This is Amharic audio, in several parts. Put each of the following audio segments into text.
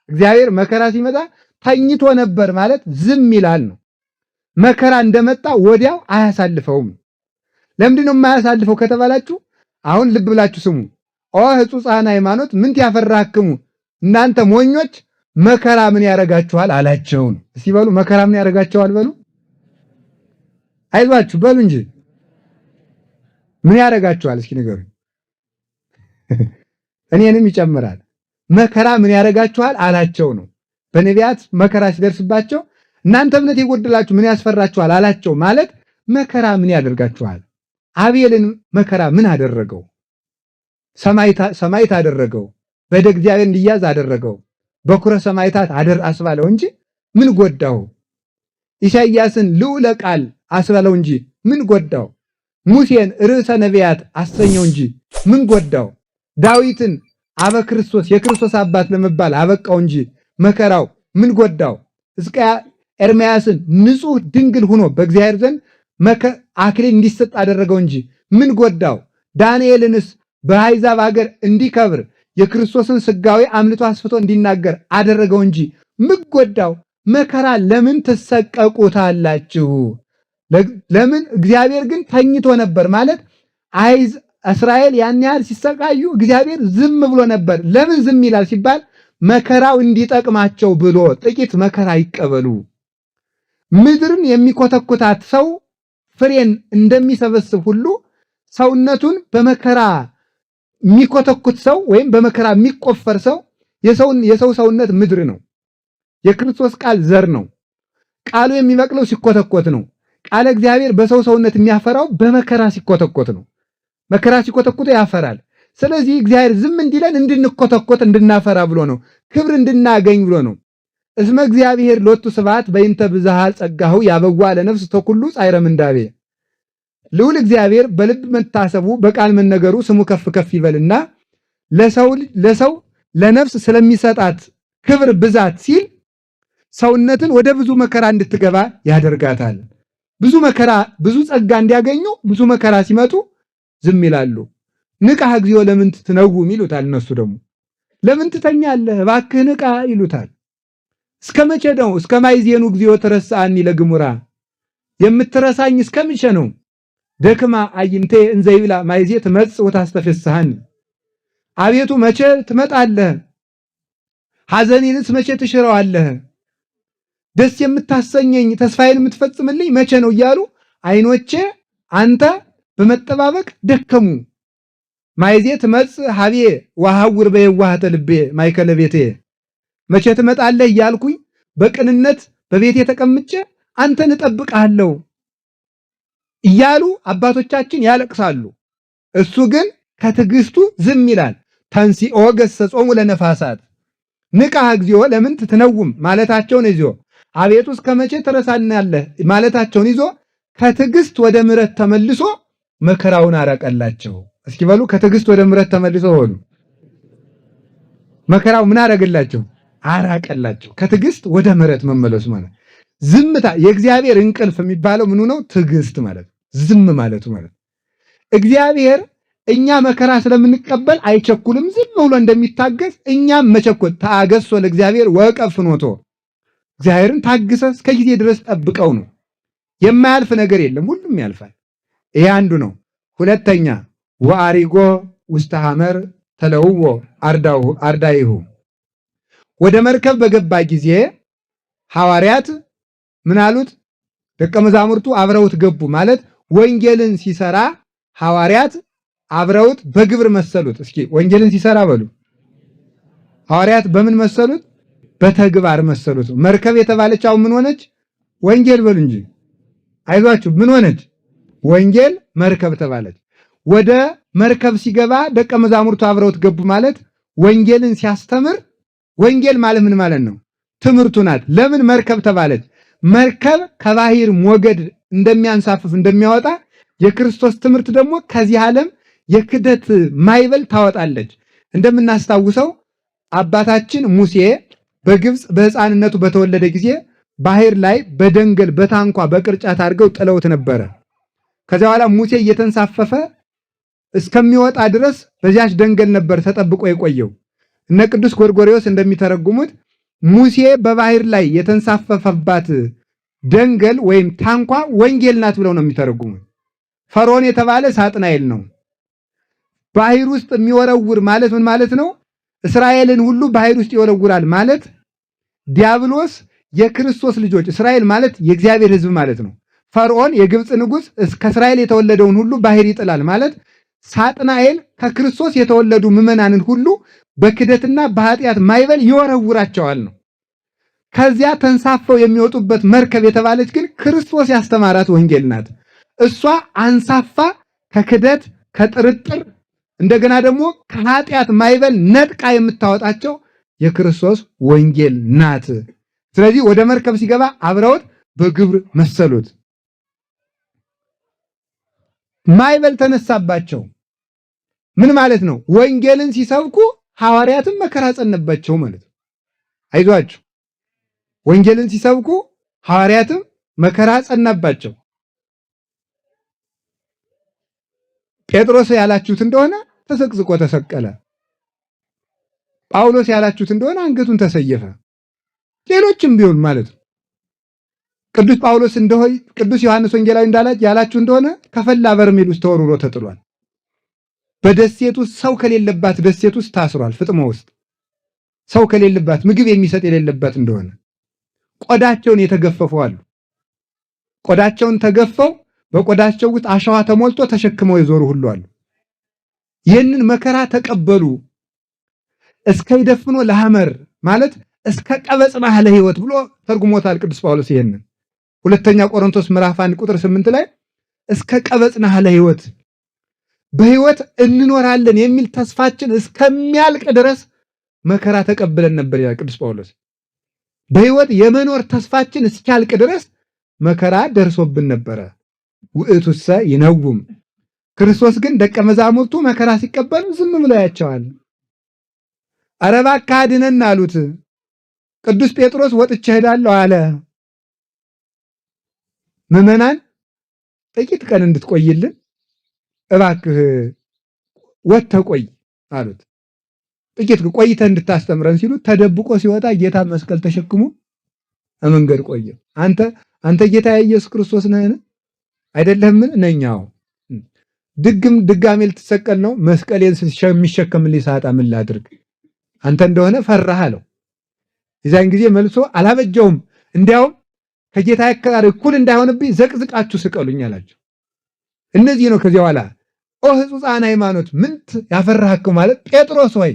እግዚአብሔር መከራ ሲመጣ ተኝቶ ነበር ማለት ዝም ይላል ነው። መከራ እንደመጣ ወዲያው አያሳልፈውም። ለምንድነው የማያሳልፈው ከተባላችሁ አሁን ልብ ብላችሁ ስሙ። ኦ ሕጹፃን ሃይማኖት ምንት ያፈራክሙ እናንተ ሞኞች መከራ ምን ያረጋችኋል አላቸው። እስቲ በሉ መከራ ምን ያረጋችኋል በሉ። አይዟችሁ በሉ እንጂ ምን ያረጋችኋል እስኪ ንገሩኝ። እኔንም ይጨምራል። መከራ ምን ያረጋችኋል አላቸው ነው። በነቢያት መከራ ሲደርስባቸው እናንተ እምነት የጎደላችሁ ምን ያስፈራችኋል አላቸው ማለት መከራ ምን ያደርጋችኋል? አቤልን መከራ ምን አደረገው? ሰማዕት አደረገው። በደ እግዚአብሔር እንዲያዝ አደረገው። በኩረ ሰማዕታት አስባለው እንጂ ምን ጎዳው? ኢሳይያስን ልዑለ ቃል አስባለው እንጂ ምን ጎዳው? ሙሴን ርዕሰ ነቢያት አሰኘው እንጂ ምን ጎዳው? ዳዊትን አበ ክርስቶስ የክርስቶስ አባት ለመባል አበቃው እንጂ መከራው ምን ጎዳው? ኤርምያስን ንጹሕ ድንግል ሆኖ በእግዚአብሔር ዘንድ አክሊል እንዲሰጥ አደረገው እንጂ ምን ጎዳው? ዳንኤልንስ በአሕዛብ ሀገር እንዲከብር የክርስቶስን ስጋዊ አምልቶ አስፍቶ እንዲናገር አደረገው እንጂ ምን ጎዳው? መከራ ለምን ትሰቀቁታላችሁ? ለምን? እግዚአብሔር ግን ተኝቶ ነበር ማለት እስራኤል ያን ያህል ሲሰቃዩ እግዚአብሔር ዝም ብሎ ነበር። ለምን ዝም ይላል ሲባል መከራው እንዲጠቅማቸው ብሎ ጥቂት መከራ ይቀበሉ። ምድርን የሚኮተኩታት ሰው ፍሬን እንደሚሰበስብ ሁሉ ሰውነቱን በመከራ የሚኮተኩት ሰው ወይም በመከራ የሚቆፈር ሰው የሰው ሰውነት ምድር ነው። የክርስቶስ ቃል ዘር ነው። ቃሉ የሚበቅለው ሲኮተኮት ነው። ቃለ እግዚአብሔር በሰው ሰውነት የሚያፈራው በመከራ ሲኮተኮት ነው። መከራ ሲኮተኮት ያፈራል። ስለዚህ እግዚአብሔር ዝም እንዲለን እንድንኮተኮት እንድናፈራ ብሎ ነው። ክብር እንድናገኝ ብሎ ነው። እስመ እግዚአብሔር ሎቱ ስብሐት በእንተ ብዝሃ ጸጋሁ ያበዋ ለነፍስ ተኩሉ ጻይረ ምንዳቤ። ልዑል እግዚአብሔር በልብ መታሰቡ በቃል መነገሩ ስሙ ከፍ ከፍ ይበልና ለሰው ለነፍስ ስለሚሰጣት ክብር ብዛት ሲል ሰውነትን ወደ ብዙ መከራ እንድትገባ ያደርጋታል። ብዙ መከራ ብዙ ጸጋ እንዲያገኙ ብዙ መከራ ሲመጡ ዝም ይላሉ። ንቃህ እግዚኦ ለምን ትነውም ይሉታል። እነሱ ደግሞ ለምን ትተኛለህ እባክህ ንቃ ይሉታል። እስከ መቼ ነው? እስከ ማይዜኑ እግዚኦ ተረሳኒ ለግሙራ የምትረሳኝ እስከ መቼ ነው? ደክማ አይንቴ እንዘይብላ ማይዜ ትመጽእ ወታስተፈስሐኒ አቤቱ መቼ ትመጣለህ? ሐዘኔንስ መቼ ትሽረዋለህ? ደስ የምታሰኘኝ ተስፋዬን የምትፈጽምልኝ መቼ ነው እያሉ አይኖቼ አንተ በመጠባበቅ ደከሙ። ማይዜ ትመጽእ ሀቤ ወሐውር በየዋህተ ልቤ ማይከለ ቤቴ መቼ ትመጣለህ እያልኩኝ በቅንነት በቤቴ ተቀምጬ አንተን እጠብቅሃለሁ እያሉ አባቶቻችን ያለቅሳሉ። እሱ ግን ከትዕግስቱ ዝም ይላል። ተንሲኦ ገሰጾሙ ለነፋሳት ንቃህ እግዚኦ ለምን ትነውም ማለታቸውን ይዞ አቤቱ እስከ መቼ ትረሳናለህ ማለታቸውን ይዞ ከትዕግስት ወደ ምሕረት ተመልሶ መከራውን አራቀላቸው። እስኪ በሉ ከትዕግስት ወደ ምሕረት ተመልሶ ሆኑ። መከራው ምን አረገላቸው? አራቀላቸው። ከትዕግስት ወደ ምሕረት መመለሱ ማለት ዝምታ። የእግዚአብሔር እንቅልፍ የሚባለው ምኑ ነው? ትዕግስት ማለት ዝም ማለቱ ማለት። እግዚአብሔር እኛ መከራ ስለምንቀበል አይቸኩልም። ዝም ብሎ እንደሚታገስ እኛም መቸኮል ታገሶ ለእግዚአብሔር ወቀፍ ፍኖቶ እግዚአብሔርን ታግሰ እስከ ጊዜ ድረስ ጠብቀው ነው። የማያልፍ ነገር የለም፣ ሁሉም ያልፋል። ይሄ አንዱ ነው። ሁለተኛ ወአሪጎ ውስተ ሐመር ተለውዎ አርዳይሁ ወደ መርከብ በገባ ጊዜ ሐዋርያት ምን አሉት? ደቀ መዛሙርቱ አብረውት ገቡ ማለት ወንጌልን ሲሰራ ሐዋርያት አብረውት በግብር መሰሉት። እስኪ ወንጌልን ሲሰራ በሉ ሐዋርያት በምን መሰሉት? በተግባር መሰሉት። መርከብ የተባለች አሁን ምን ሆነች? ወንጌል በሉ እንጂ አይዟችሁ ምን ሆነች? ወንጌል መርከብ ተባለች። ወደ መርከብ ሲገባ ደቀ መዛሙርቱ አብረውት ገቡ ማለት ወንጌልን ሲያስተምር፣ ወንጌል ማለት ምን ማለት ነው? ትምህርቱ ናት። ለምን መርከብ ተባለች? መርከብ ከባህር ሞገድ እንደሚያንሳፍፍ እንደሚያወጣ የክርስቶስ ትምህርት ደግሞ ከዚህ ዓለም የክደት ማይበል ታወጣለች። እንደምናስታውሰው አባታችን ሙሴ በግብፅ በሕፃንነቱ በተወለደ ጊዜ ባህር ላይ በደንገል በታንኳ በቅርጫት አድርገው ጥለውት ነበረ። ከዚያ በኋላ ሙሴ እየተንሳፈፈ እስከሚወጣ ድረስ በዚያች ደንገል ነበር ተጠብቆ የቆየው። እነ ቅዱስ ጎርጎርዮስ እንደሚተረጉሙት ሙሴ በባህር ላይ የተንሳፈፈባት ደንገል ወይም ታንኳ ወንጌል ናት ብለው ነው የሚተረጉሙት። ፈርዖን የተባለ ሳጥናኤል ነው። ባህር ውስጥ የሚወረውር ማለት ምን ማለት ነው? እስራኤልን ሁሉ ባህር ውስጥ ይወረውራል ማለት ዲያብሎስ የክርስቶስ ልጆች፣ እስራኤል ማለት የእግዚአብሔር ሕዝብ ማለት ነው። ፈርዖን የግብፅ ንጉሥ ከእስራኤል የተወለደውን ሁሉ ባህር ይጥላል ማለት ሳጥናኤል ከክርስቶስ የተወለዱ ምዕመናንን ሁሉ በክደትና በኃጢአት ማይበል ይወረውራቸዋል ነው። ከዚያ ተንሳፈው የሚወጡበት መርከብ የተባለች ግን ክርስቶስ ያስተማራት ወንጌል ናት። እሷ አንሳፋ ከክደት ከጥርጥር እንደገና ደግሞ ከኃጢአት ማይበል ነጥቃ የምታወጣቸው የክርስቶስ ወንጌል ናት። ስለዚህ ወደ መርከብ ሲገባ አብረውት በግብር መሰሉት። ማይበል ተነሳባቸው። ምን ማለት ነው? ወንጌልን ሲሰብኩ ሐዋርያትን መከራ ጸነባቸው ማለት ነው። አይዟችሁ፣ ወንጌልን ሲሰብኩ ሐዋርያትም መከራ ጸናባቸው። ጴጥሮስ ያላችሁት እንደሆነ ተሰቅዝቆ ተሰቀለ። ጳውሎስ ያላችሁት እንደሆነ አንገቱን ተሰየፈ። ሌሎችም ቢሆን ማለት ነው። ቅዱስ ጳውሎስ ቅዱስ ዮሐንስ ወንጌላዊ ያላችሁ እንደሆነ ከፈላ በርሜል ውስጥ ተወርውሮ ተጥሏል። በደሴት ውስጥ ሰው ከሌለባት ደሴት ውስጥ ታስሯል። ፍጥሞ ውስጥ ሰው ከሌለባት ምግብ የሚሰጥ የሌለባት እንደሆነ ቆዳቸውን የተገፈፉ አሉ። ቆዳቸውን ተገፈው በቆዳቸው ውስጥ አሸዋ ተሞልቶ ተሸክመው የዞሩ ሁሉ አሉ። ይህንን መከራ ተቀበሉ። እስከ ይደፍኖ ለሐመር ማለት እስከ ቀበጽናህ ለሕይወት ብሎ ተርጉሞታል ቅዱስ ጳውሎስ። ይሄንን ሁለተኛ ቆሮንቶስ ምዕራፍ 1 ቁጥር 8 ላይ እስከ ቀበጽናህ ለሕይወት በሕይወት እንኖራለን የሚል ተስፋችን እስከሚያልቅ ድረስ መከራ ተቀብለን ነበር ይላል ቅዱስ ጳውሎስ። በሕይወት የመኖር ተስፋችን እስኪያልቅ ድረስ መከራ ደርሶብን ነበረ። ውእቱሰ ይነውም። ክርስቶስ ግን ደቀ መዛሙርቱ መከራ ሲቀበሉ ዝም ብሎ ያቸዋል። ኧረ እባክህ አድነን አሉት። ቅዱስ ጴጥሮስ ወጥቼ እሄዳለሁ አለ። ምዕመናን ጥቂት ቀን እንድትቆይልን እባክህ ወጥተህ ቆይ አሉት። ጥቂት ቆይተህ እንድታስተምረን ሲሉ ተደብቆ ሲወጣ ጌታ መስቀል ተሸክሞ መንገድ ቆየ። አንተ ጌታ ኢየሱስ ክርስቶስ ነህን? አይደለህምን? ነኛው ድጋሜ ልትሰቀል ነው? መስቀሌን የሚሸከምልኝ ሳጣ ምን ላድርግ? አንተ እንደሆነ ፈራህ አለው። የዛን ጊዜ መልሶ አላበጀውም፣ እንዲያውም ከጌታ ጋር እኩል እንዳይሆንብኝ ዘቅዝቃችሁ ስቀሉኝ አላቸው። እነዚህ ነው ከዚያ በኋላ ኦ ሕጹፃን ሃይማኖት ምንት ያፈራህከው ማለት ጴጥሮስ ሆይ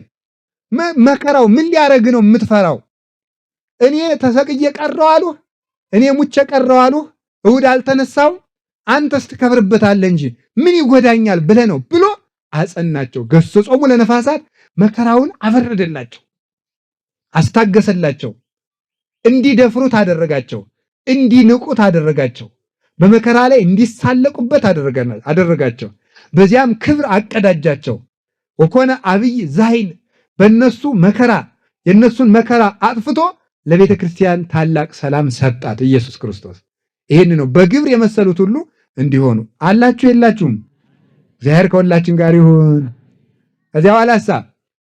መከራው ምን ሊያረግ ነው የምትፈራው? እኔ ተሰቅዬ ቀረው አሉህ፣ እኔ ሙቼ ቀረው አሉህ፣ እሑድ አልተነሳው፣ አንተስ ትከብርበታለህ እንጂ ምን ይጎዳኛል ብለህ ነው ብሎ አጸናቸው። ገሰጾሙ ለነፋሳት መከራውን አበረደላቸው፣ አስታገሰላቸው። እንዲደፍሩት አደረጋቸው፣ እንዲንቁት አደረጋቸው፣ በመከራ ላይ እንዲሳለቁበት አደረጋቸው። በዚያም ክብር አቀዳጃቸው። ወኮነ አብይ ዛይል በእነሱ መከራ የእነሱን መከራ አጥፍቶ ለቤተ ክርስቲያን ታላቅ ሰላም ሰጣት ኢየሱስ ክርስቶስ። ይህን ነው በግብር የመሰሉት ሁሉ እንዲሆኑ አላችሁ የላችሁም? እግዚአብሔር ከሁላችን ጋር ይሁን። ከዚያ በኋላሳ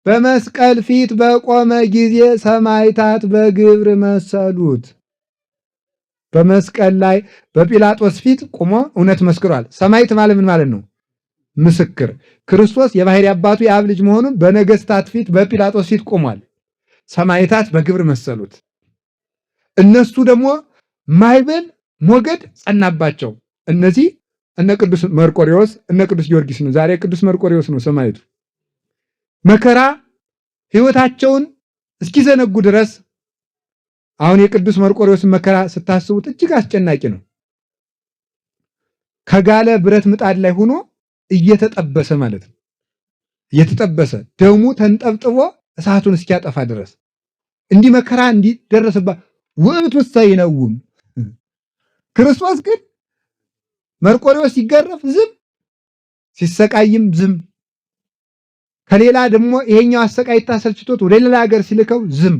በመስቀል ፊት በቆመ ጊዜ ሰማዕታት በግብር መሰሉት። በመስቀል ላይ በጲላጦስ ፊት ቆሞ እውነት መስክሯል። ሰማዕት ማለት ምን ማለት ነው? ምስክር። ክርስቶስ የባሕርይ አባቱ የአብ ልጅ መሆኑን በነገስታት ፊት በጲላጦስ ፊት ቆሟል። ሰማዕታት በግብር መሰሉት። እነሱ ደግሞ ማይበል ሞገድ ጸናባቸው። እነዚህ እነ ቅዱስ መርቆሬዎስ እነ ቅዱስ ጊዮርጊስ ነው። ዛሬ ቅዱስ መርቆሬዎስ ነው ሰማዕቱ። መከራ ሕይወታቸውን እስኪዘነጉ ድረስ አሁን የቅዱስ መርቆሬዎስን መከራ ስታስቡት እጅግ አስጨናቂ ነው። ከጋለ ብረት ምጣድ ላይ ሆኖ እየተጠበሰ ማለት ነው። እየተጠበሰ ደሙ ተንጠብጥቦ እሳቱን እስኪያጠፋ ድረስ እንዲህ መከራ እንዲደረስባ ውእቱሰ ይነውም። ክርስቶስ ግን መርቆሬዎስ ሲገረፍ ዝም፣ ሲሰቃይም ዝም፣ ከሌላ ደግሞ ይሄኛው አሰቃይታ ሰልችቶት ወደ ሌላ ሀገር ሲልከው ዝም፣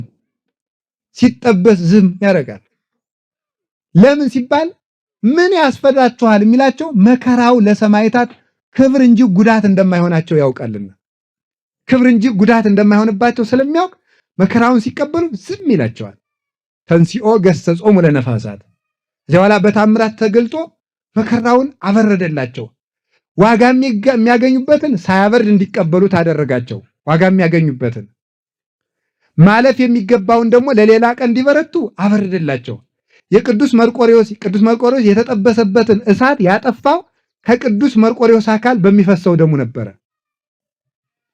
ሲጠበስ ዝም ያደርጋል። ለምን ሲባል ምን ያስፈራችኋል የሚላቸው መከራው ለሰማዕታት ክብር እንጂ ጉዳት እንደማይሆናቸው ያውቃልና፣ ክብር እንጂ ጉዳት እንደማይሆንባቸው ስለሚያውቅ መከራውን ሲቀበሉ ዝም ይላቸዋል። ተንሲኦ ገሰጾሙ ለነፋሳት ከዚያ በኋላ በታምራት ተገልጦ መከራውን አበረደላቸው። ዋጋ የሚያገኙበትን ሳያበርድ እንዲቀበሉት አደረጋቸው። ዋጋ የሚያገኙበትን ማለፍ የሚገባውን ደግሞ ለሌላ ቀን እንዲበረቱ አበረደላቸው። ቅዱስ መርቆሬዎስ የተጠበሰበትን እሳት ያጠፋው ከቅዱስ መርቆሬዎስ አካል በሚፈሰው ደሙ ነበረ።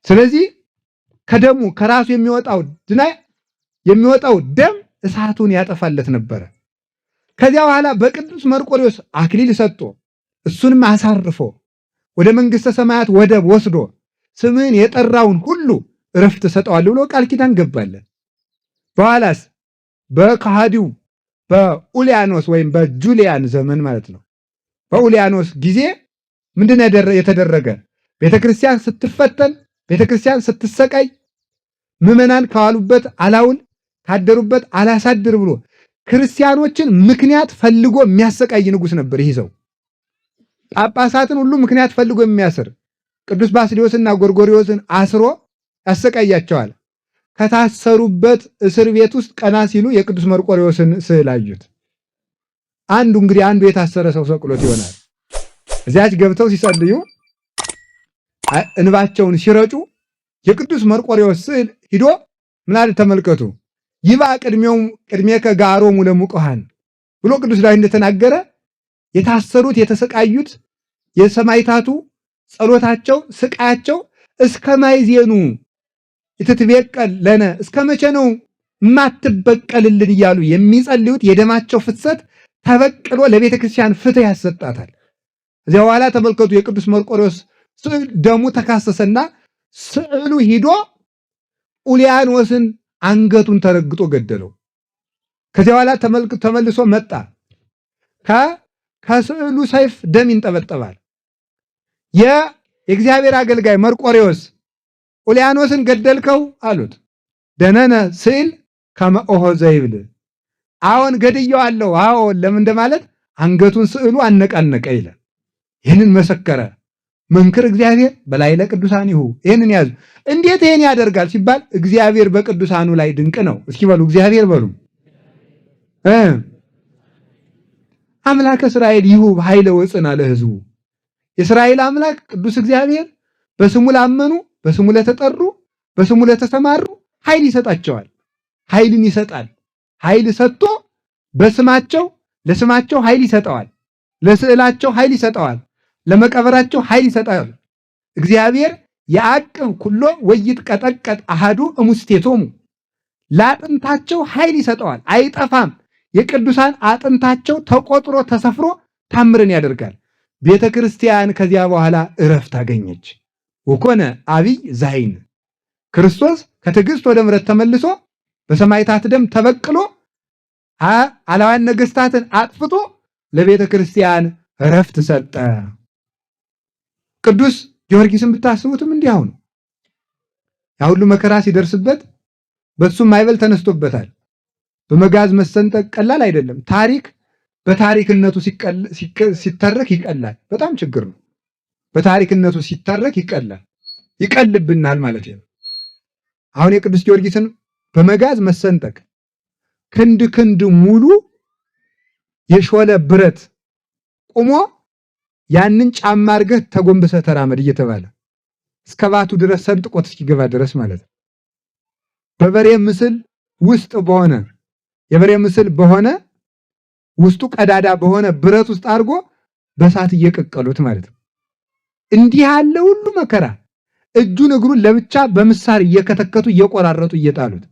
ስለዚህ ከደሙ ከራሱ የሚወጣው ደም እሳቱን ያጠፋለት ነበረ። ከዚያ በኋላ በቅዱስ መርቆሬዎስ አክሊል ሰጥቶ እሱንም አሳርፎ ወደ መንግሥተ ሰማያት ወደብ ወስዶ ስምህን የጠራውን ሁሉ እረፍት ሰጠዋለሁ ብሎ ቃል ኪዳን ገባለት። በኋላስ በከሃዲው በኡሊያኖስ ወይም በጁሊያን ዘመን ማለት ነው። በኡሊያኖስ ጊዜ ምንድን የተደረገ? ቤተክርስቲያን ስትፈተን፣ ቤተክርስቲያን ስትሰቃይ፣ ምዕመናን ከዋሉበት አላውል ካደሩበት አላሳድር ብሎ ክርስቲያኖችን ምክንያት ፈልጎ የሚያሰቃይ ንጉሥ ነበር ይህ ሰው። ጳጳሳትን ሁሉ ምክንያት ፈልጎ የሚያስር ቅዱስ ባስልዮስና ጎርጎርዮስን አስሮ ያሰቃያቸዋል። ከታሰሩበት እስር ቤት ውስጥ ቀና ሲሉ የቅዱስ መርቆሬዎስን ስዕል አዩት። አንዱ የታሰረ ሰው ሰቅሎት ይሆናል። እዚያች ገብተው ሲጸልዩ እንባቸውን ሲረጩ የቅዱስ መርቆሬዎስ ስዕል ሂዶ ምናል ተመልከቱ፣ ይባ ቅድሜከ ጋሮሙ ለሙቆሃን ብሎ ቅዱስ ዳዊት እንደተናገረ የታሰሩት የተሰቃዩት የሰማይታቱ ጸሎታቸው ስቃያቸው እስከ ማይዜኑ ይትትበቀል ለነ እስከ መቼ ነው ማትበቀልልን እያሉ የሚጸልዩት የደማቸው ፍሰት ተበቅሎ ለቤተ ክርስቲያን ፍትህ ያሰጣታል። እዚያ በኋላ ተመልከቱ የቅዱስ መርቆሬዎስ ስዕል ደሙ ተካሰሰና ስዕሉ ሂዶ ኡሊያኖስን አንገቱን ተረግጦ ገደለው። ከዚያ በኋላ ተመልሶ መጣ። ከስዕሉ ሰይፍ ደም ይንጠበጠባል። የእግዚአብሔር አገልጋይ መርቆሬዎስ ኡሊያኖስን ገደልከው አሉት። ደነነ ስዕል ከመኦሆ ዘይብል አዎን ገድየዋለሁ። አዎን ለምን እንደማለት አንገቱን ስዕሉ አነቃነቀ ይላል። ይህንን መሰከረ። መንክር እግዚአብሔር በላዕለ ቅዱሳኒሁ። ይህንን ያዙ። እንዴት ይህን ያደርጋል ሲባል እግዚአብሔር በቅዱሳኑ ላይ ድንቅ ነው። እስኪ በሉ እግዚአብሔር በሉ። አምላከ እስራኤል ይሁብ ኃይለ ወፅና ለሕዝቡ። የእስራኤል አምላክ ቅዱስ እግዚአብሔር በስሙ ላመኑ፣ በስሙ ለተጠሩ፣ በስሙ ለተሰማሩ ኃይል ይሰጣቸዋል። ኃይልን ይሰጣል። ኃይል ሰጥቶ ለስማቸው ኃይል ይሰጠዋል። ለስዕላቸው ኃይል ይሰጠዋል። ለመቀበራቸው ኃይል ይሰጣል። እግዚአብሔር ያዕቅብ ኩሎ ወይትቀጠቀጥ አሐዱ እሙስቴቶሙ። ለአጥንታቸው ኃይል ይሰጠዋል፣ አይጠፋም። የቅዱሳን አጥንታቸው ተቆጥሮ ተሰፍሮ ታምርን ያደርጋል። ቤተ ክርስቲያን ከዚያ በኋላ እረፍት አገኘች። ወኮነ አብይ ዛይን ክርስቶስ ከትዕግስት ወደ ምሕረት ተመልሶ በሰማዕታት ደም ተበቅሎ አላውያን ነገሥታትን አጥፍቶ ለቤተ ክርስቲያን እረፍት ሰጠ። ቅዱስ ጊዮርጊስን ብታስቡትም እንዲህ አሁን ያ ሁሉ መከራ ሲደርስበት በሱም ማይበል ተነስቶበታል። በመጋዝ መሰንጠቅ ቀላል አይደለም። ታሪክ በታሪክነቱ ሲተረክ ይቀላል። በጣም ችግር ነው። በታሪክነቱ ሲተረክ ይቀላል፣ ይቀልብናል ማለት ነው። አሁን የቅዱስ ጊዮርጊስን በመጋዝ መሰንጠቅ ክንድ ሙሉ የሾለ ብረት ቁሞ ያንን ጫማ አድርገህ ተጎንብሰህ ተራመድ እየተባለ እስከ ባቱ ድረስ ሰንጥቆት እስኪገባ ድረስ ማለት ነው። በበሬ ምስል ውስጥ የበሬ ምስል በሆነ ውስጡ ቀዳዳ በሆነ ብረት ውስጥ አድርጎ በሳት እየቀቀሉት ማለት ነው። እንዲህ ያለ ሁሉ መከራ እጁን እግሩን ለብቻ በምሳር እየከተከቱ እየቆራረጡ እየጣሉት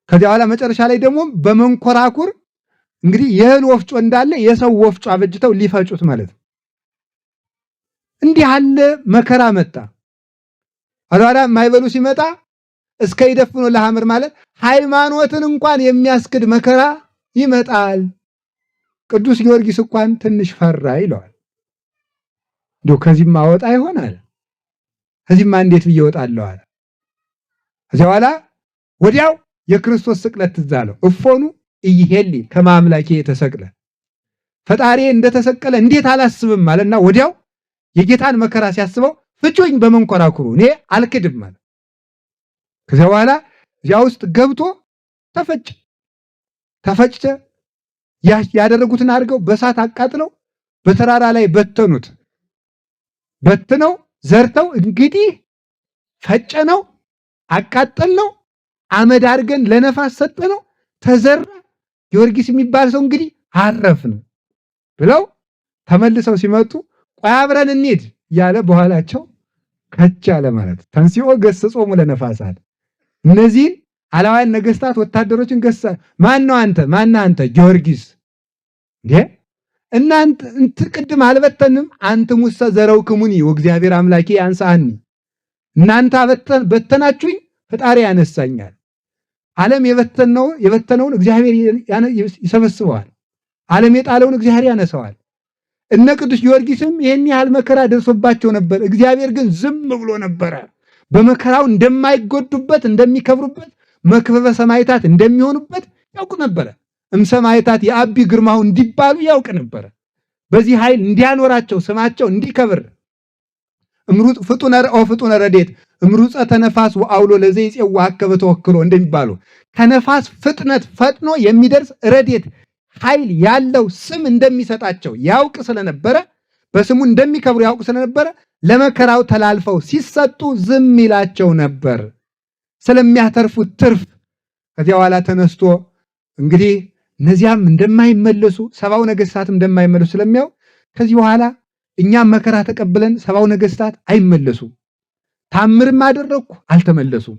ከዚያ በኋላ መጨረሻ ላይ ደግሞ በመንኮራኩር እንግዲህ የእህል ወፍጮ እንዳለ የሰው ወፍጮ አበጅተው ሊፈጩት ማለት ነው። እንዲህ ያለ መከራ መጣ። አላራ ማይበሉ ሲመጣ እስከ ይደፍኖ ለሐምር ማለት ሃይማኖትን እንኳን የሚያስክድ መከራ ይመጣል። ቅዱስ ጊዮርጊስ እንኳን ትንሽ ፈራ ይለዋል። እንደው ከዚህማ ወጣ ይሆናል፣ ከዚህማ እንዴት ብዬ እወጣለሁ አለ። ከዚያ በኋላ ወዲያው የክርስቶስ ስቅለት ትዝ አለው። እፎኑ ኢይሄሊ ከማምላኬ የተሰቅለ ፈጣሪ እንደተሰቀለ እንዴት አላስብም ማለትና ወዲያው የጌታን መከራ ሲያስበው ፍጩኝ በመንኮራኩሩ እኔ አልክድም ማለት። ከዚያ በኋላ እዚያ ውስጥ ገብቶ ተፈጭተ ያደረጉትን አድርገው በእሳት አቃጥለው በተራራ ላይ በትነው ዘርተው እንግዲህ ፈጨነው፣ አቃጠልነው፣ አመድ አድርገን ለነፋስ ሰጠነው፣ ተዘራ። ጊዮርጊስ የሚባል ሰው እንግዲህ አረፍን ብለው ተመልሰው ሲመጡ ቆይ አብረን እንሂድ ያለ በኋላቸው ከች አለ ማለት ተንሲኦ ገሰጾሙ ለነፋሳት። እነዚህን አላውያን ነገስታት ወታደሮችን ገሰጸ። ማነው አንተ? ማነህ አንተ? ጊዮርጊስ እናንተ ቅድም አልበተንም? አንተ ሙሳ ዘረውክሙኒ ወእግዚአብሔር አምላኬ ያንሳኒ። እናንተ በተናችሁኝ ፈጣሪ ያነሳኛል። ዓለም የበተነውን እግዚአብሔር ይሰበስበዋል። ዓለም የጣለውን እግዚአብሔር ያነሳዋል። እነ ቅዱስ ጊዮርጊስም ይህን ያህል መከራ ደርሶባቸው ነበር። እግዚአብሔር ግን ዝም ብሎ ነበረ። በመከራው እንደማይጎዱበት እንደሚከብሩበት፣ መክበበ ሰማዕታት እንደሚሆኑበት ያውቅ ነበረ። እምሰማዕታት የአቢ ግርማው እንዲባሉ ያውቅ ነበረ። በዚህ ኃይል እንዲያኖራቸው ስማቸው እንዲከብር እምሩጥ ፍጡነ ረድኤት እምሩፀተ ነፋስ ወአውሎ ለዘይጼዋ አከበ ተወክሎ እንደሚባሉ ከነፋስ ፍጥነት ፈጥኖ የሚደርስ ረድኤት ኃይል ያለው ስም እንደሚሰጣቸው ያውቅ ስለነበረ፣ በስሙ እንደሚከብሩ ያውቅ ስለነበረ ለመከራው ተላልፈው ሲሰጡ ዝም ይላቸው ነበር ስለሚያተርፉት ትርፍ። ከዚያ በኋላ ተነስቶ እንግዲህ እነዚያም እንደማይመለሱ ሰባው ነገስታትም እንደማይመለሱ ስለሚያው ከዚህ በኋላ እኛም መከራ ተቀብለን ሰባው ነገስታት አይመለሱም። ታምርም አደረግኩ አልተመለሱም።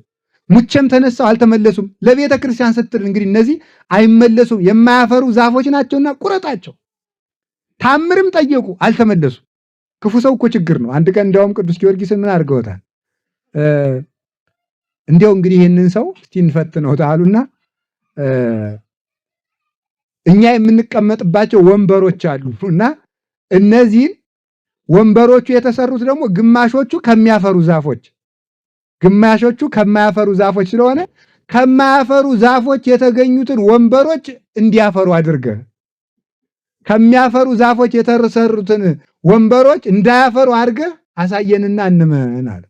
ሙቸም ተነሳው አልተመለሱም። ለቤተ ክርስቲያን ስትል እንግዲህ እነዚህ አይመለሱም የማያፈሩ ዛፎች ናቸውና ቁረጣቸው። ታምርም ጠየቁ አልተመለሱም። ክፉ ሰው እኮ ችግር ነው። አንድ ቀን እንዲያውም ቅዱስ ጊዮርጊስን ምን አድርገውታል? እንዲያው እንግዲህ ይህንን ሰው እስቲ እንፈትነው አሉና እኛ የምንቀመጥባቸው ወንበሮች አሉና እነዚህን ወንበሮቹ የተሰሩት ደግሞ ግማሾቹ ከሚያፈሩ ዛፎች ግማሾቹ ከማያፈሩ ዛፎች ስለሆነ ከማያፈሩ ዛፎች የተገኙትን ወንበሮች እንዲያፈሩ አድርገህ ከሚያፈሩ ዛፎች የተሰሩትን ወንበሮች እንዳያፈሩ አድርገህ አሳየንና እንመን አለ።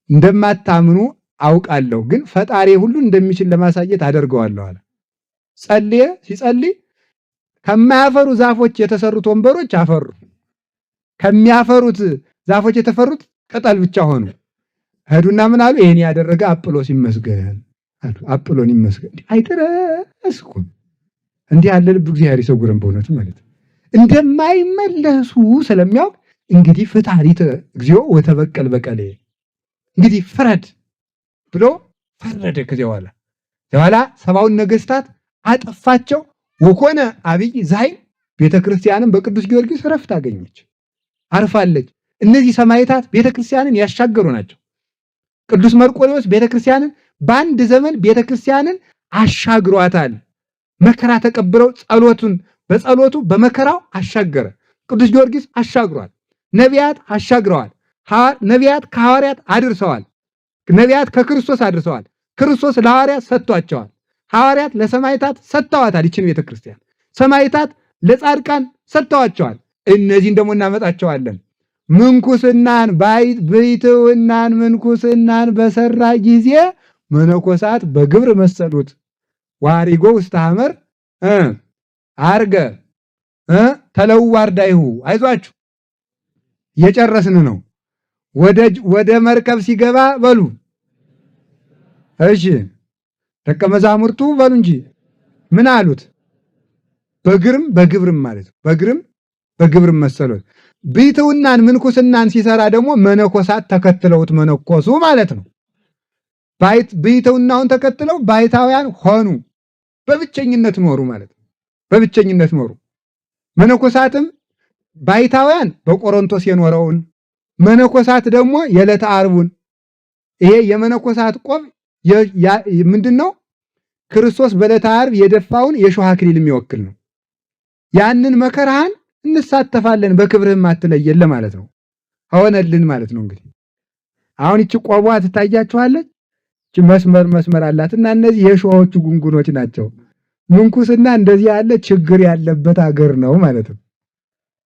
እንደማታምኑ አውቃለሁ፣ ግን ፈጣሪ ሁሉ እንደሚችል ለማሳየት አደርገዋለሁ አለ። ሲጸልይ ከማያፈሩ ዛፎች የተሰሩት ወንበሮች አፈሩ፣ ከሚያፈሩት ዛፎች የተፈሩት ቅጠል ብቻ ሆኑ። ሄዱና ምን አሉ? ይሄን ያደረገ አጵሎስ ይመስገን አሉ። አጵሎን ይመስገን። አይተረስኩ እንዲህ ያለ ልብ እግዚአብሔር ይሰውረን በእውነቱ ማለት እንደማይመለሱ ስለሚያውቅ እንግዲህ ፍታሪተ እግዚኦ ወተበቀል በቀሌ፣ እንግዲህ ፍረድ ብሎ ፈረደ። ከዚያ በኋላ ሰባውን ነገስታት አጠፋቸው። ወኮነ አብይ ዛይል ቤተክርስቲያንን በቅዱስ ጊዮርጊስ ረፍት አገኘች፣ አርፋለች። እነዚህ ሰማዕታት ቤተክርስቲያንን ያሻገሩ ናቸው። ቅዱስ መርቆሬዎስ ቤተክርስቲያንን በአንድ ዘመን ቤተክርስቲያንን አሻግሯታል። መከራ ተቀብለው በጸሎቱ በመከራው አሻገረ። ቅዱስ ጊዮርጊስ አሻግሯል። ነቢያት አሻግረዋል። ነቢያት ከሐዋርያት አድርሰዋል። ነቢያት ከክርስቶስ አድርሰዋል። ክርስቶስ ለሐዋርያት ሰጥቷቸዋል። ሐዋርያት ለሰማዕታት ሰጥተዋታል። ይችን ቤተክርስቲያን ሰማዕታት ለጻድቃን ሰጥተዋቸዋል። እነዚህን ደግሞ እናመጣቸዋለን። ምንኩስናን ብሕትውናን ምንኩስናን በሰራ ጊዜ መነኮሳት በግብር መሰሉት። ዋሪጎ ውስተ ሐመር አርገ ተለዋርዳይሁ። አይዟችሁ እየጨረስን ነው። ወደ መርከብ ሲገባ በሉ እሺ ደቀ መዛሙርቱ በሉ እንጂ ምን አሉት? በግብርም ማለት ነው። በግብርም መሰሉት። ብሕትውናን ምንኩስናን ሲሰራ ደግሞ መነኮሳት ተከትለውት መነኮሱ ማለት ነው። ብሕትውናውን ተከትለው ባሕታውያን ሆኑ። በብቸኝነት ኖሩ ማለት ነው። በብቸኝነት ኖሩ። መነኮሳትም ባሕታውያን በቆሮንቶስ የኖረውን፣ መነኮሳት ደግሞ የዕለተ ዓርቡን። ይሄ የመነኮሳት ቆብ ምንድነው? ክርስቶስ በዕለተ ዓርብ የደፋውን የሾህ አክሊል የሚወክል ነው። ያንን መከራህን እንሳተፋለን በክብርህም አትለየን ማለት ነው። ሆነልን ማለት ነው። እንግዲህ አሁን እቺ ቆቧ ትታያችኋለች። እቺ መስመር አላትና እነዚህ የሾሆቹ ጉንጉኖች ናቸው። ምንኩስና እንደዚህ ያለ ችግር ያለበት ሀገር ነው ማለት ነው።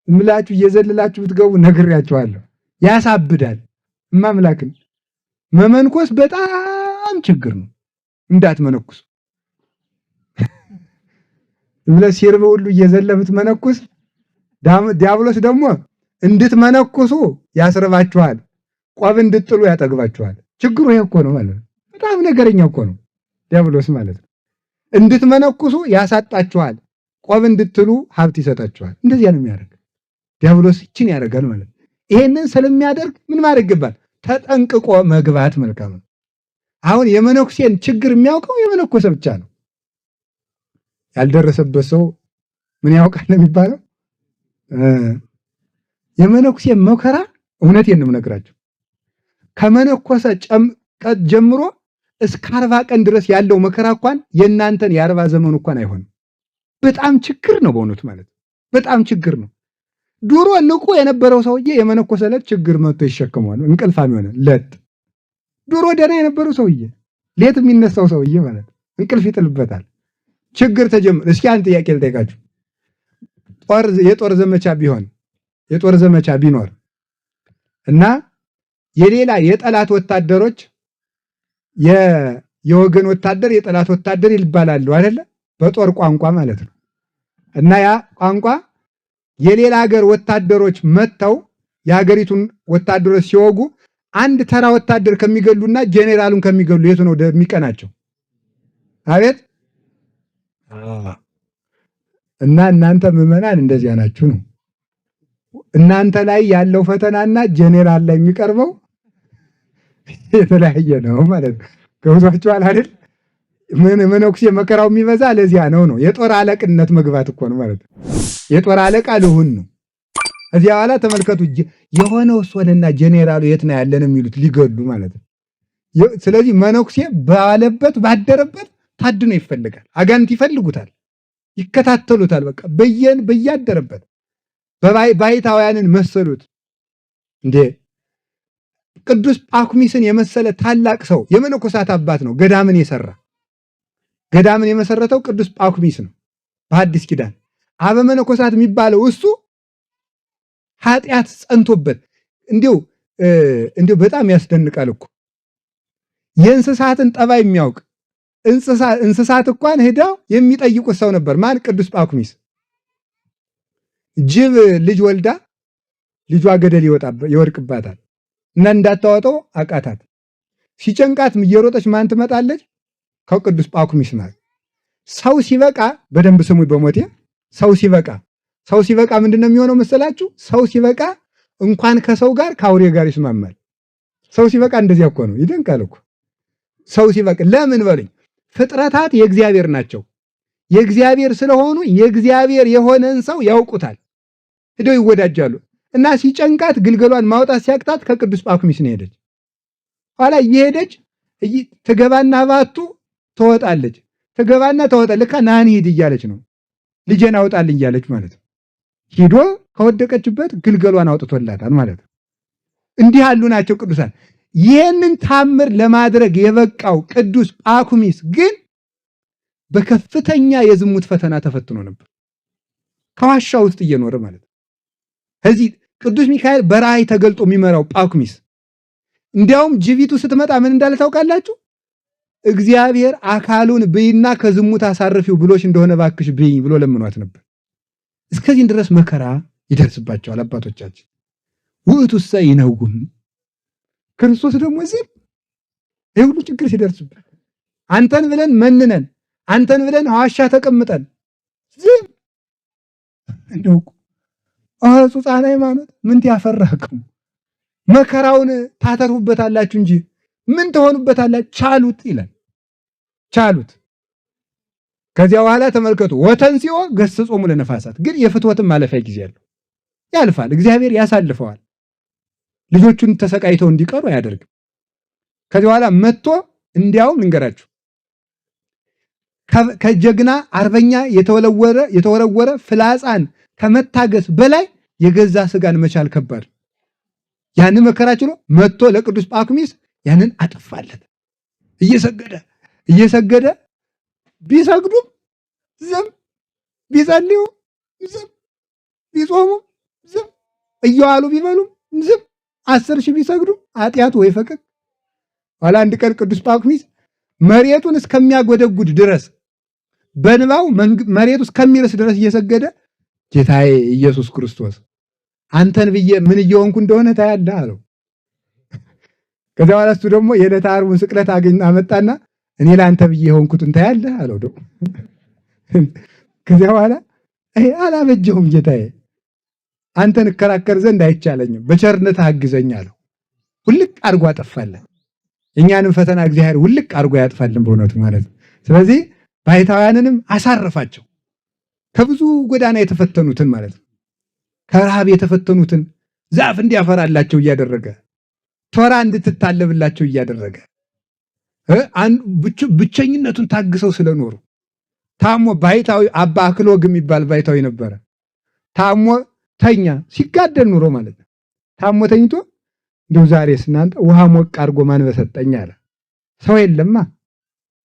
እምላችሁ እየዘለላችሁ ብትገቡ ነግሬያችኋለሁ። ያሳብዳል። እማምላክን መመንኮስ በጣም ችግር ነው። እንዳትመነኩሱ ብለህ ሲርብ ሁሉ እየዘለብት መነኩስ። ዲያብሎስ ደግሞ እንድትመነኩሱ ያስርባችኋል፣ ቆብ እንድጥሉ ያጠግባችኋል። ችግሩ ይሄ እኮ ነው ማለት ነው። በጣም ነገረኛ እኮ ነው ዲያብሎስ ማለት ነው። እንድትመነኩሱ ያሳጣችኋል፣ ቆብ እንድትሉ ሀብት ይሰጣችኋል። እንደዚያ ነው የሚያደርግ ዲያብሎስ። ይችን ያደርጋል ማለት ነው። ይሄንን ስለሚያደርግ ምን ማድረግ ይገባል? ተጠንቅቆ መግባት መልካም ነው። አሁን የመነኩሴን ችግር የሚያውቀው የመነኮሰ ብቻ ነው። ያልደረሰበት ሰው ምን ያውቃል ነው የሚባለው። የመነኩሴን መከራ እውነቴን ነው የምነግራቸው። ከመነኮሰ ጀምሮ እስከ 40 ቀን ድረስ ያለው መከራ እንኳን የእናንተን የ40 ዘመኑ እንኳን አይሆንም። በጣም ችግር ነው በእውነቱ ማለት በጣም ችግር ነው። ድሮ ንቁ የነበረው ሰውዬ የመነኮሰ ዕለት ችግር መጥቶ ይሸከመዋል። እንቅልፋም ይሆናል ለት ድሮ ደህና የነበረው ሰውዬ ሌት የሚነሳው ሰውዬ ማለት እንቅልፍ ይጥልበታል። ችግር ተጀምሮ እስኪ አንድ ጥያቄ ልጠይቃችሁ። የጦር ዘመቻ ቢኖር እና የሌላ የጠላት ወታደሮች የወገን ወታደር የጠላት ወታደር ይባላሉ አይደለ? በጦር ቋንቋ ማለት ነው። እና ያ ቋንቋ የሌላ ሀገር ወታደሮች መጥተው የሀገሪቱን ወታደሮች ሲወጉ አንድ ተራ ወታደር ከሚገሉና ጄኔራሉን ከሚገሉ የቱ ነው የሚቀናቸው? አቤት! እና እናንተ ምዕመናን እንደዚያ ናችሁ ነው። እናንተ ላይ ያለው ፈተናና ጄኔራል ላይ የሚቀርበው የተለያየ ነው ማለት ነው። ገብቷችኋል አይደል? መነኩሴ መከራው የሚበዛ ለዚያ ነው። የጦር አለቅነት መግባት እኮ ነው ማለት ነው። የጦር አለቃ ልሁን ነው። እዚያ በኋላ ተመልከቱ፣ የሆነው ሶንና ጄኔራሉ የት ነው ያለን የሚሉት ሊገሉ ማለት ነው። ስለዚህ መነኩሴ ባለበት ባደረበት ታድኖ ይፈልጋል። አጋንንት ይፈልጉታል፣ ይከታተሉታል። በቃ በያደረበት ባይታውያንን መሰሉት እንዴ! ቅዱስ ጳኩሚስን የመሰለ ታላቅ ሰው የመነኮሳት አባት ነው። ገዳምን የመሰረተው ቅዱስ ጳኩሚስ ነው በሐዲስ ኪዳን። አበ መነኮሳት የሚባለው እሱ ኃጢአት ጸንቶበት እንዲሁ በጣም ያስደንቃል እኮ የእንስሳትን ጠባይ የሚያውቅ እንስሳት እንኳን ሄደው የሚጠይቁት ሰው ነበር። ማን? ቅዱስ ጳኩሚስ። ጅብ ልጅ ወልዳ ልጇ ገደል ይወድቅባታል እና እንዳታወጣው አቃታት። ሲጨንቃት እየሮጠች ማን ትመጣለች? ከቅዱስ ጳኩሚስ ናት። ሰው ሲበቃ በደንብ ስሙ በሞቴ ሰው ሲበቃ ምንድነው የሚሆነው መሰላችሁ? ሰው ሲበቃ እንኳን ከሰው ጋር ከአውሬ ጋር ይስማማል። ሰው ሲበቃ እንደዚያ እኮ ነው። ይደንቃል እኮ ሰው ሲበቃ። ለምን በሉኝ፣ ፍጥረታት የእግዚአብሔር ናቸው። የእግዚአብሔር ስለሆኑ የእግዚአብሔር የሆነን ሰው ያውቁታል፣ ሄደው ይወዳጃሉ። እና ሲጨንቃት ግልገሏን ማውጣት ሲያቅታት ከቅዱስ ጳኩሚስ ነው ሄደች። ኋላ እየሄደች ትገባና ባቱ ትወጣለች፣ ትገባና ትወጣለች። ልካ ናን ሂድ እያለች ነው፣ ልጄን አውጣልኝ እያለች ማለት ነው። ሂዶ ከወደቀችበት ግልገሏን አውጥቶላታል ማለት ነው። እንዲህ ያሉ ናቸው ቅዱሳን። ይህንን ታምር ለማድረግ የበቃው ቅዱስ ጳኩሚስ ግን በከፍተኛ የዝሙት ፈተና ተፈትኖ ነበር፣ ከዋሻ ውስጥ እየኖረ ማለት ነው። ከዚህ ቅዱስ ሚካኤል በራእይ ተገልጦ የሚመራው ጳኩሚስ እንዲያውም ጅቢቱ ስትመጣ ምን እንዳለ ታውቃላችሁ? እግዚአብሔር አካሉን ብይና ከዝሙት አሳርፊው ብሎሽ እንደሆነ ባክሽ ብይ ብሎ ለምኗት ነበር። እስከዚህን ድረስ መከራ ይደርስባቸዋል አባቶቻችን። ውእቱሰ ይነውም፣ ክርስቶስ ደግሞ ዝም የሁሉ ችግር ሲደርስበት አንተን ብለን መንነን፣ አንተን ብለን ዋሻ ተቀምጠን ዝም እንደው ጹጻን ሃይማኖት ምን ያፈራከው? መከራውን ታተርፉበታላችሁ እንጂ ምን ትሆኑበታላችሁ? ቻሉት ይላል። ቻሉት። ከዚያ በኋላ ተመልከቱ፣ ወተንሲኦ ገስጾሙ ለነፋሳት። ግን የፍትወትም ማለፊያ ጊዜ ያለው ያልፋል። እግዚአብሔር ያሳልፈዋል። ልጆቹን ተሰቃይተው እንዲቀሩ አያደርግም። ከዚህ በኋላ መጥቶ እንዲያውም ልንገራችሁ፣ ከጀግና አርበኛ የተወረወረ ፍላጻን ከመታገስ በላይ የገዛ ስጋን መቻል ከባድ። ያንን መከራ ችሎ መጥቶ ለቅዱስ ጳኩሚስ ያንን አጠፋለት። እየሰገደ ቢሰግዱም ዝም፣ ቢጸልዩ ዝም፣ ቢጾሙ ዝም፣ እየዋሉ ቢበሉም ዝም፣ 10,000 ቢሰግዱ ኃጢአቱ ወይ ፈቀቅ። ኋላ አንድ ቀን ቅዱስ ጳኩሚስ መሬቱን እስከሚያጎደጉድ ድረስ በንባው መሬቱ እስከሚርስ ድረስ እየሰገደ ጌታዬ ኢየሱስ ክርስቶስ አንተን ብዬ ምን እየሆንኩ እንደሆነ ታያለህ አለው። ከዚያ በኋላ እሱ ደግሞ የዕለተ ዓርቡን ስቅለት አመጣና እኔ ለአንተ ብዬ የሆንኩትን ታያለህ አለው። ደግሞ ከዚያ በኋላ አላበጀሁም ጌታዬ፣ አንተን እከራከር ዘንድ አይቻለኝም፣ በቸርነት አግዘኝ አለው። ውልቅ አድርጎ አጠፋለን። እኛንም ፈተና እግዚአብሔር ውልቅ አድርጎ ያጥፋልን በእውነቱ ማለት ነው። ስለዚህ ባሕታውያንንም አሳረፋቸው። ከብዙ ጎዳና የተፈተኑትን ማለት ነው። ከረሃብ የተፈተኑትን ዛፍ እንዲያፈራላቸው እያደረገ ቶራ እንድትታለብላቸው እያደረገ ብቸኝነቱን ታግሰው ስለኖሩ ታሞ ባሕታዊ አባ አክሎግ የሚባል ባሕታዊ ነበረ። ታሞ ተኛ ሲጋደል ኑሮ ማለት ነው። ታሞ ተኝቶ እንደው ዛሬስ እናንተ ውሃ ሞቅ አድርጎ ማን በሰጠኝ አለ። ሰው የለማ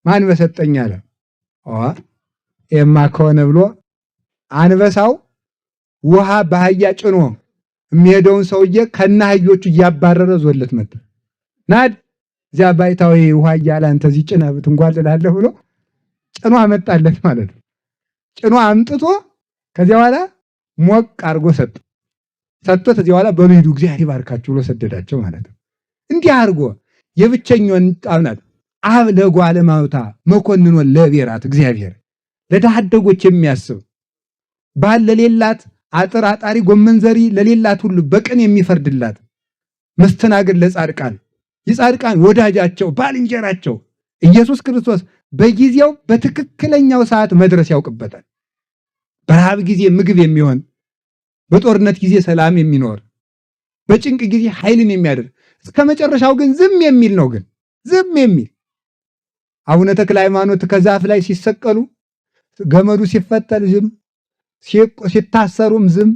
ማን በሰጠኝ አለ። ኤማ ከሆነ ብሎ አንበሳው ውሃ በአህያ ጭኖ የሚሄደውን ሰውዬ ከነ አህዮቹ እያባረረ ዞለት መጣ። ናድ እዚያ ባሕታዊ ውሃ እያለ አንተ እዚህ ጭነህ ብትንጓልላለህ ብሎ ጭኖ አመጣለት ማለት ነው። ጭኖ አምጥቶ ከዚያ በኋላ ሞቅ አድርጎ ሰጥቶት ከዚያ በኋላ በሉ ሂዱ እግዚአብሔር ይባርካችሁ ብሎ ሰደዳቸው ማለት ነው። እንዲህ አድርጎ የብቸኛውን ጣብናት አብ ለጓለ ማውታ መኮንኖ ለብሔራት እግዚአብሔር ለድሃ አደጎች የሚያስብ ባል ለሌላት አጥር አጣሪ ጎመን ዘሪ ለሌላት ሁሉ በቅን የሚፈርድላት መስተናገድ ለጻድቃን የጻድቃን ወዳጃቸው ባልንጀራቸው ኢየሱስ ክርስቶስ በጊዜው በትክክለኛው ሰዓት መድረስ ያውቅበታል። በረሃብ ጊዜ ምግብ የሚሆን፣ በጦርነት ጊዜ ሰላም የሚኖር፣ በጭንቅ ጊዜ ኃይልን የሚያደርግ እስከ መጨረሻው ግን ዝም የሚል ነው። ግን ዝም የሚል አቡነ ተክለ ሃይማኖት ከዛፍ ላይ ሲሰቀሉ ገመዱ ሲፈተል ዝም፣ ሲታሰሩም ዝም፣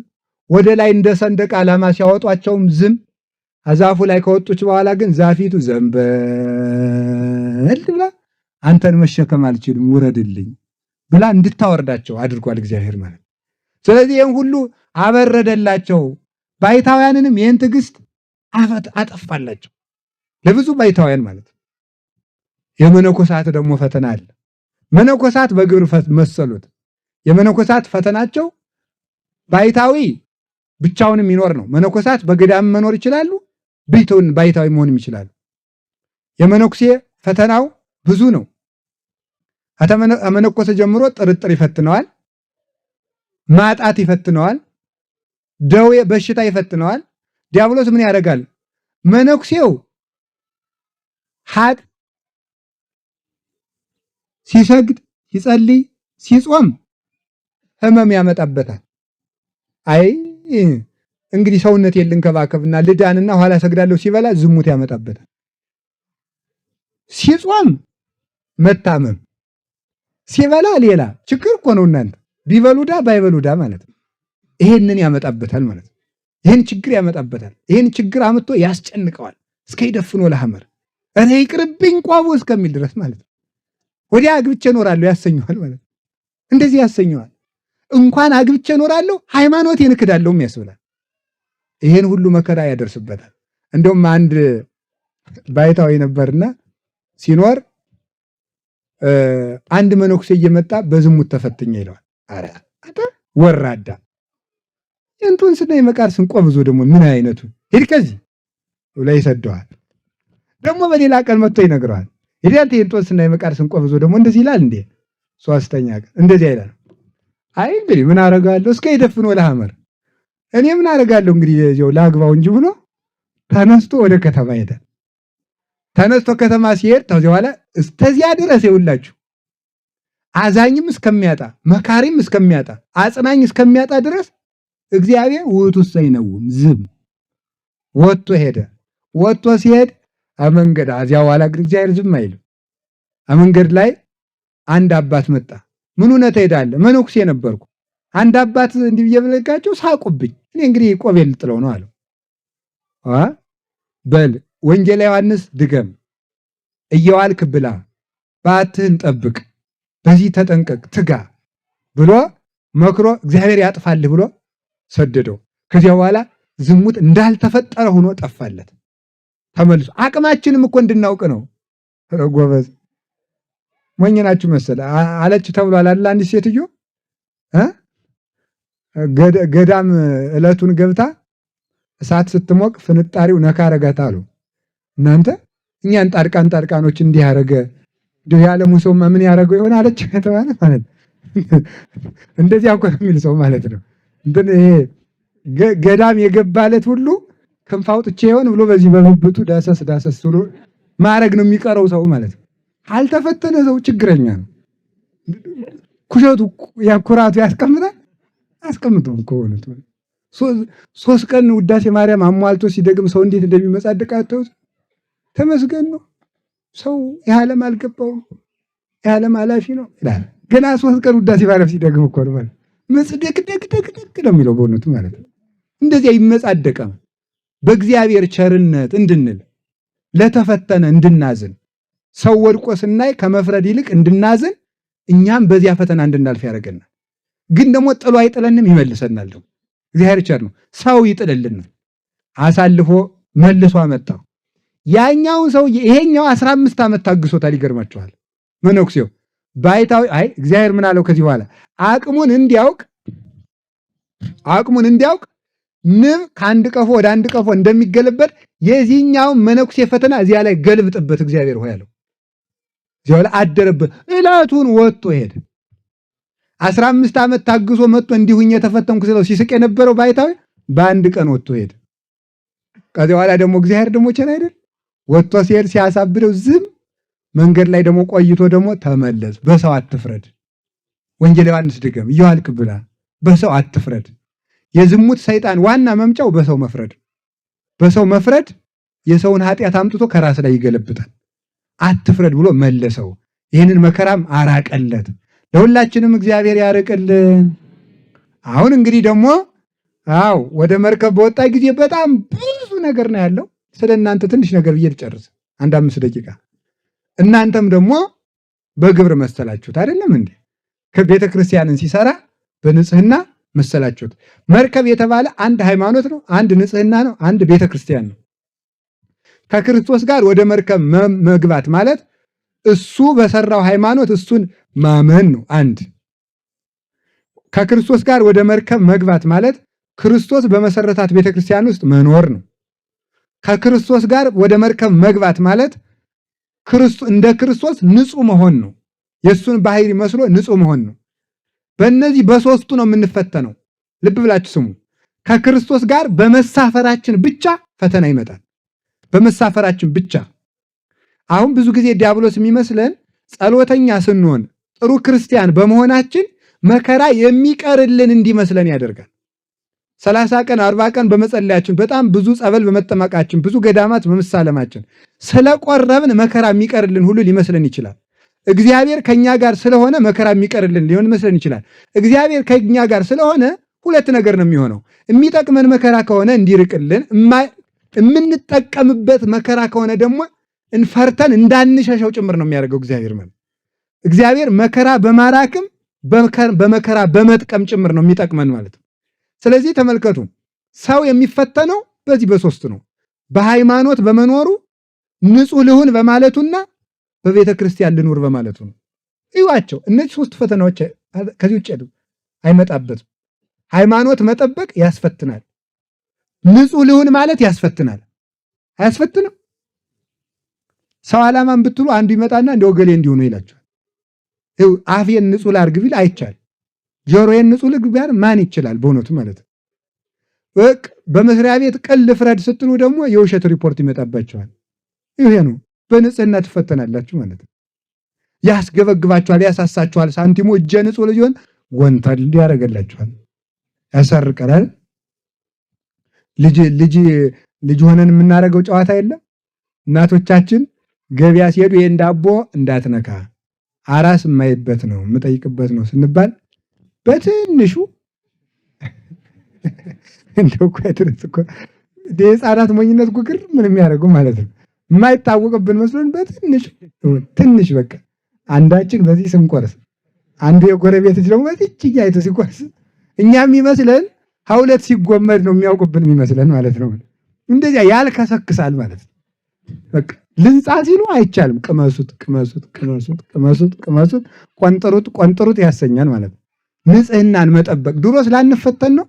ወደ ላይ እንደ ሰንደቅ ዓላማ ሲያወጧቸውም ዝም። አዛፉ ላይ ከወጡች በኋላ ግን ዛፊቱ ዘንበል ብላ አንተን መሸከም አልችልም ውረድልኝ ብላ እንድታወርዳቸው አድርጓል እግዚአብሔር ማለት። ስለዚህ ይህን ሁሉ አበረደላቸው። ባሕታውያንንም ይህን ትዕግስት አጠፋላቸው ለብዙ ባሕታውያን ማለት። የመነኮሳት ደግሞ ፈተና አለ። መነኮሳት በግብር መሰሉት። የመነኮሳት ፈተናቸው ባሕታዊ ብቻውን የሚኖር ነው። መነኮሳት በገዳም መኖር ይችላሉ፣ ብቻውን ባሕታዊ መሆንም ይችላሉ። የመነኩሴ ፈተናው ብዙ ነው። ከመነኮሰ ጀምሮ ጥርጥር ይፈትነዋል፣ ማጣት ይፈትነዋል፣ ደዌ በሽታ ይፈትነዋል። ዲያብሎስ ምን ያደርጋል? መነኩሴው ሀጥ ሲሰግድ፣ ሲጸልይ፣ ሲጾም ህመም ያመጣበታል። አይ እንግዲህ ሰውነቴን ልንከባከብና ልዳንና ኋላ ሰግዳለሁ ሲበላ ዝሙት ያመጣበታል። ሲጾም መታመም፣ ሲበላ ሌላ ችግር እኮ ነው እናንተ። ቢበሉዳ ባይበሉዳ ማለት ነው። ይሄንን ያመጣበታል ማለት ነው። ይሄን ችግር ያመጣበታል። ይሄን ችግር አምጥቶ ያስጨንቀዋል እስከ ይደፍኖ ለሐመር እኔ ይቅርብኝ ቋቡ እስከሚል ድረስ ማለት ነው። ወዲያ አግብቼ እኖራለሁ ያሰኘዋል ማለት ነው። እንደዚህ ያሰኘዋል። እንኳን አግብቼ እኖራለሁ ሃይማኖቴን እክዳለሁም ያስብላል። ይሄን ሁሉ መከራ ያደርስበታል። እንደውም አንድ ባሕታዊ ነበርና ሲኖር አንድ መነኩሴ እየመጣ በዝሙት ተፈትኛ ይለዋል። አረ አታ ወራዳ እንቱን ስናይ መቃርስን ቆብዞ ደግሞ ምን አይነቱ ሄድ ከዚህ ላይ ይሰደዋል። ደግሞ በሌላ ቀን መጥቶ ይነግረዋል። ሄዳንተ እንቱን ስናይ መቃርስን ቆብዞ ደግሞ እንደዚህ ይላል እንዴ? ሶስተኛ ቀን እንደዚህ አይላል። አይ እንግዲህ ምን አረጋለሁ እስከ ይደፍኖ ለሐመር እኔ ምን አረጋለሁ እንግዲህ እዚያው ላግባው እንጂ ብሎ ተነስቶ ወደ ከተማ ሄደ። ተነስቶ ከተማ ሲሄድ ተዚያ በኋላ እስከዚያ ድረስ ይውላችሁ አዛኝም እስከሚያጣ መካሪም እስከሚያጣ አጽናኝ እስከሚያጣ ድረስ እግዚአብሔር ውእቱ ሰይነውም ዝም ወጥቶ ሄደ። ወጥቶ ሲሄድ አመንገድ አዚያ በኋላ ግን እግዚአብሔር ዝም አይልም። አመንገድ ላይ አንድ አባት መጣ። ምን ሆነ ትሄዳለህ? መነኩሴ ነበርኩ። አንድ አባት እንዲህ ብየብለጋቸው ሳቁብኝ። እኔ እንግዲህ ቆቤል ጥለው ነው አለው። በል ወንጌላ ዮሐንስ ድገም፣ እየዋልክ ብላ፣ በዓትህን ጠብቅ፣ በዚህ ተጠንቀቅ፣ ትጋ ብሎ መክሮ እግዚአብሔር ያጥፋልህ ብሎ ሰደደው። ከዚያ በኋላ ዝሙት እንዳልተፈጠረ ሆኖ ጠፋለት። ተመልሶ አቅማችንም እኮ እንድናውቅ ነው። ጎበዝ ሞኝ ናችሁ መሰለ አለች ተብሏል አይደል? አንዲት ሴትዮ ገዳም ዕለቱን ገብታ እሳት ስትሞቅ ፍንጣሪው ነካ አረጋት አሉ። እናንተ እኛን ጣድቃኖች እንዲህ ያረገ እንዲሁ ያለሙ ሰው ምን ያረገው ይሆን አለች ተባለ ማለት እንደዚህ እኮ የሚል ሰው ማለት ነው። እንትን ይሄ ገዳም የገባለት ሁሉ ክንፍ አውጥቼ ይሆን ብሎ በዚህ በብብቱ ዳሰስ ብሎ ማረግ ነው የሚቀረው ሰው ማለት ነው። አልተፈተነ ሰው ችግረኛ ነው። ኩሸቱ ያኩራቱ ያስቀምጣል አስቀምጡም ከሆነ 3 ቀን ውዳሴ ማርያም አሟልቶ ሲደግም ሰው እንዴት እንደሚመጻደቅ አተውት ተመስገን ነው። ሰው የዓለም አልገባውም የዓለም ኃላፊ ነው ይላል። ገና 3 ቀን ውዳሴ ማርያም ሲደግም እኮ ነው ማለት መጽደቅ ደቅ ነው የሚለው በእውነቱ ማለት ነው። እንደዚህ ይመጻደቃል። በእግዚአብሔር ቸርነት እንድንል ለተፈተነ እንድናዝን ሰው ወድቆ ስናይ ከመፍረድ ይልቅ እንድናዝን እኛም በዚያ ፈተና እንድናልፍ ያደርገናል። ግን ደግሞ ጥሎ አይጥለንም፣ ይመልሰናል። ደግሞ እግዚአብሔር ቸር ነው። ሰው ይጥልልናል፣ አሳልፎ መልሶ አመጣው። ያኛውን ሰው ይሄኛው 15 ዓመት ታግሶታል። ይገርማችኋል። መነኩሴው ባይታዊ እግዚአብሔር ምን አለው ከዚህ በኋላ አቅሙን እንዲያውቅ ንብ ከአንድ ቀፎ ወደ አንድ ቀፎ እንደሚገለበጥ የዚህኛውን መነኩሴ ፈተና እዚያ ላይ ገልብጥበት እግዚአብሔር ሆይ አለው። እዚያው ላይ አደረበት። ዕለቱን ወጥቶ ሄደ። 15 ዓመት ታግሶ መጥቶ እንዲሁኝ የተፈተንኩ ስለው ሲስቅ የነበረው ባይታዊ በአንድ ቀን ወጥቶ ሄደ። ከዚህ በኋላ ደግሞ እግዚአብሔር ደግሞ ቸር አይደል? ወጥቶ ሲሄድ ሲያሳብደው ዝም መንገድ ላይ ደግሞ ቆይቶ ደግሞ ተመለስ። በሰው አትፍረድ። ወንጌል ዮሐንስ ድገም እየዋልክ ብላ በሰው አትፍረድ። የዝሙት ሰይጣን ዋና መምጫው በሰው መፍረድ። በሰው መፍረድ የሰውን ኃጢአት አምጥቶ ከራስ ላይ ይገለብጣል። አትፍረድ ብሎ መለሰው። ይህንን መከራም አራቀለት። ለሁላችንም እግዚአብሔር ያርቅልን። አሁን እንግዲህ ደግሞ ወደ መርከብ በወጣ ጊዜ በጣም ብዙ ነገር ነው ያለው። ስለ እናንተ ትንሽ ነገር ብዬ ልጨርስ 5 ደቂቃ። እናንተም ደግሞ በግብር መሰላችሁት አይደለም እንዴ? ከቤተ ክርስቲያንን ሲሰራ በንጽህና መሰላችሁት። መርከብ የተባለ አንድ ሃይማኖት ነው፣ አንድ ንጽህና ነው፣ አንድ ቤተ ክርስቲያን ነው። ከክርስቶስ ጋር ወደ መርከብ መግባት ማለት እሱ በሰራው ሃይማኖት እሱን ማመን ነው። አንድ ከክርስቶስ ጋር ወደ መርከብ መግባት ማለት ክርስቶስ በመሰረታት ቤተክርስቲያን ውስጥ መኖር ነው። ከክርስቶስ ጋር ወደ መርከብ መግባት ማለት እንደ ክርስቶስ ንጹህ መሆን ነው። የሱን ባህሪ መስሎ ንጹህ መሆን ነው። በእነዚህ በሶስቱ ነው የምንፈተነው። ልብ ብላችሁ ስሙ። ከክርስቶስ ጋር በመሳፈራችን ብቻ ፈተና ይመጣል። በመሳፈራችን ብቻ። አሁን ብዙ ጊዜ ዲያብሎስ የሚመስለን ጸሎተኛ ስንሆን ጥሩ ክርስቲያን በመሆናችን መከራ የሚቀርልን እንዲመስለን ያደርጋል። 30 ቀን 40 ቀን በመጸለያችን በጣም ብዙ ጸበል በመጠመቃችን ብዙ ገዳማት በመሳለማችን ስለቆረብን መከራ የሚቀርልን ሁሉ ሊመስለን ይችላል። እግዚአብሔር ከኛ ጋር ስለሆነ መከራ የሚቀርልን ሊሆን መስለን ይችላል። እግዚአብሔር ከኛ ጋር ስለሆነ ሁለት ነገር ነው የሚሆነው። የሚጠቅመን መከራ ከሆነ እንዲርቅልን፣ የምንጠቀምበት መከራ ከሆነ ደግሞ እንፈርተን እንዳንሸሸው ጭምር ነው የሚያደርገው እግዚአብሔር መከራ በማራክም በመከራ በመጥቀም ጭምር ነው የሚጠቅመን ማለት ነው። ስለዚህ ተመልከቱ፣ ሰው የሚፈተነው በዚህ በሶስት ነው። በሃይማኖት በመኖሩ ንጹህ ልሁን በማለቱና በቤተ ክርስቲያን ልኑር በማለቱ ነው። ይዋቸው እነዚህ 3 ፈተናዎች ከዚህ ውጭ አይመጣበትም። ሃይማኖት መጠበቅ ያስፈትናል። ንጹህ ልሁን ማለት ያስፈትናል። አያስፈትንም? ሰው ዓላማን ብትሉ አንዱ ይመጣና እንደ ወገሌ እንዲሆኑ ይላቸዋል። አፌን ንጹህ ላርግ ቢል አይቻል። ጆሮዬን ንጹህ ልግ ቢያር ማን ይችላል? በእውነቱ ማለት ነው። በመስሪያ ቤት ቅል ልፍረድ ስትሉ ደግሞ የውሸት ሪፖርት ይመጣባቸዋል። ይሄ ነው። በንጽህና ትፈተናላችሁ ማለት ነው። ያስገበግባችኋል፣ ያሳሳችኋል። ሳንቲሙ እጀ ንጹህ ልጅ ወንታል ያደርገላችኋል፣ ያሰርቀናል። ልጅ ሆነን የምናደርገው ጨዋታ የለም። እናቶቻችን ገበያ ሲሄዱ ይሄን ዳቦ እንዳትነካ አራስ የማይበት ነው የምጠይቅበት ነው ስንባል በትንሹ እንደው ቆይተት እኮ የሕፃናት ሞኝነት ጉግር ምን የሚያደርጉ ማለት ነው። የማይታወቅብን መስሎን ትንሽ በቃ አንዳችን በዚህ ስንቆርስ አንዱ የጎረቤት ልጅ ደግሞ በዚህ አይቶ ሲቆርስ እኛም ይመስለን ሐውለት ሲጎመድ ነው የሚያውቁብን የሚመስለን ማለት ነው። እንደዚያ ያልከሰክሳል ማለት ነው። በቃ ልንጻ ሲሉ አይቻልም። ቅመሱት ቅመሱት ቅመሱት ቅመሱት ቅመሱት ቆንጥሩት ቆንጥሩት ያሰኛል ማለት ነው። ንጽህናን መጠበቅ ድሮ ስላንፈተን ነው።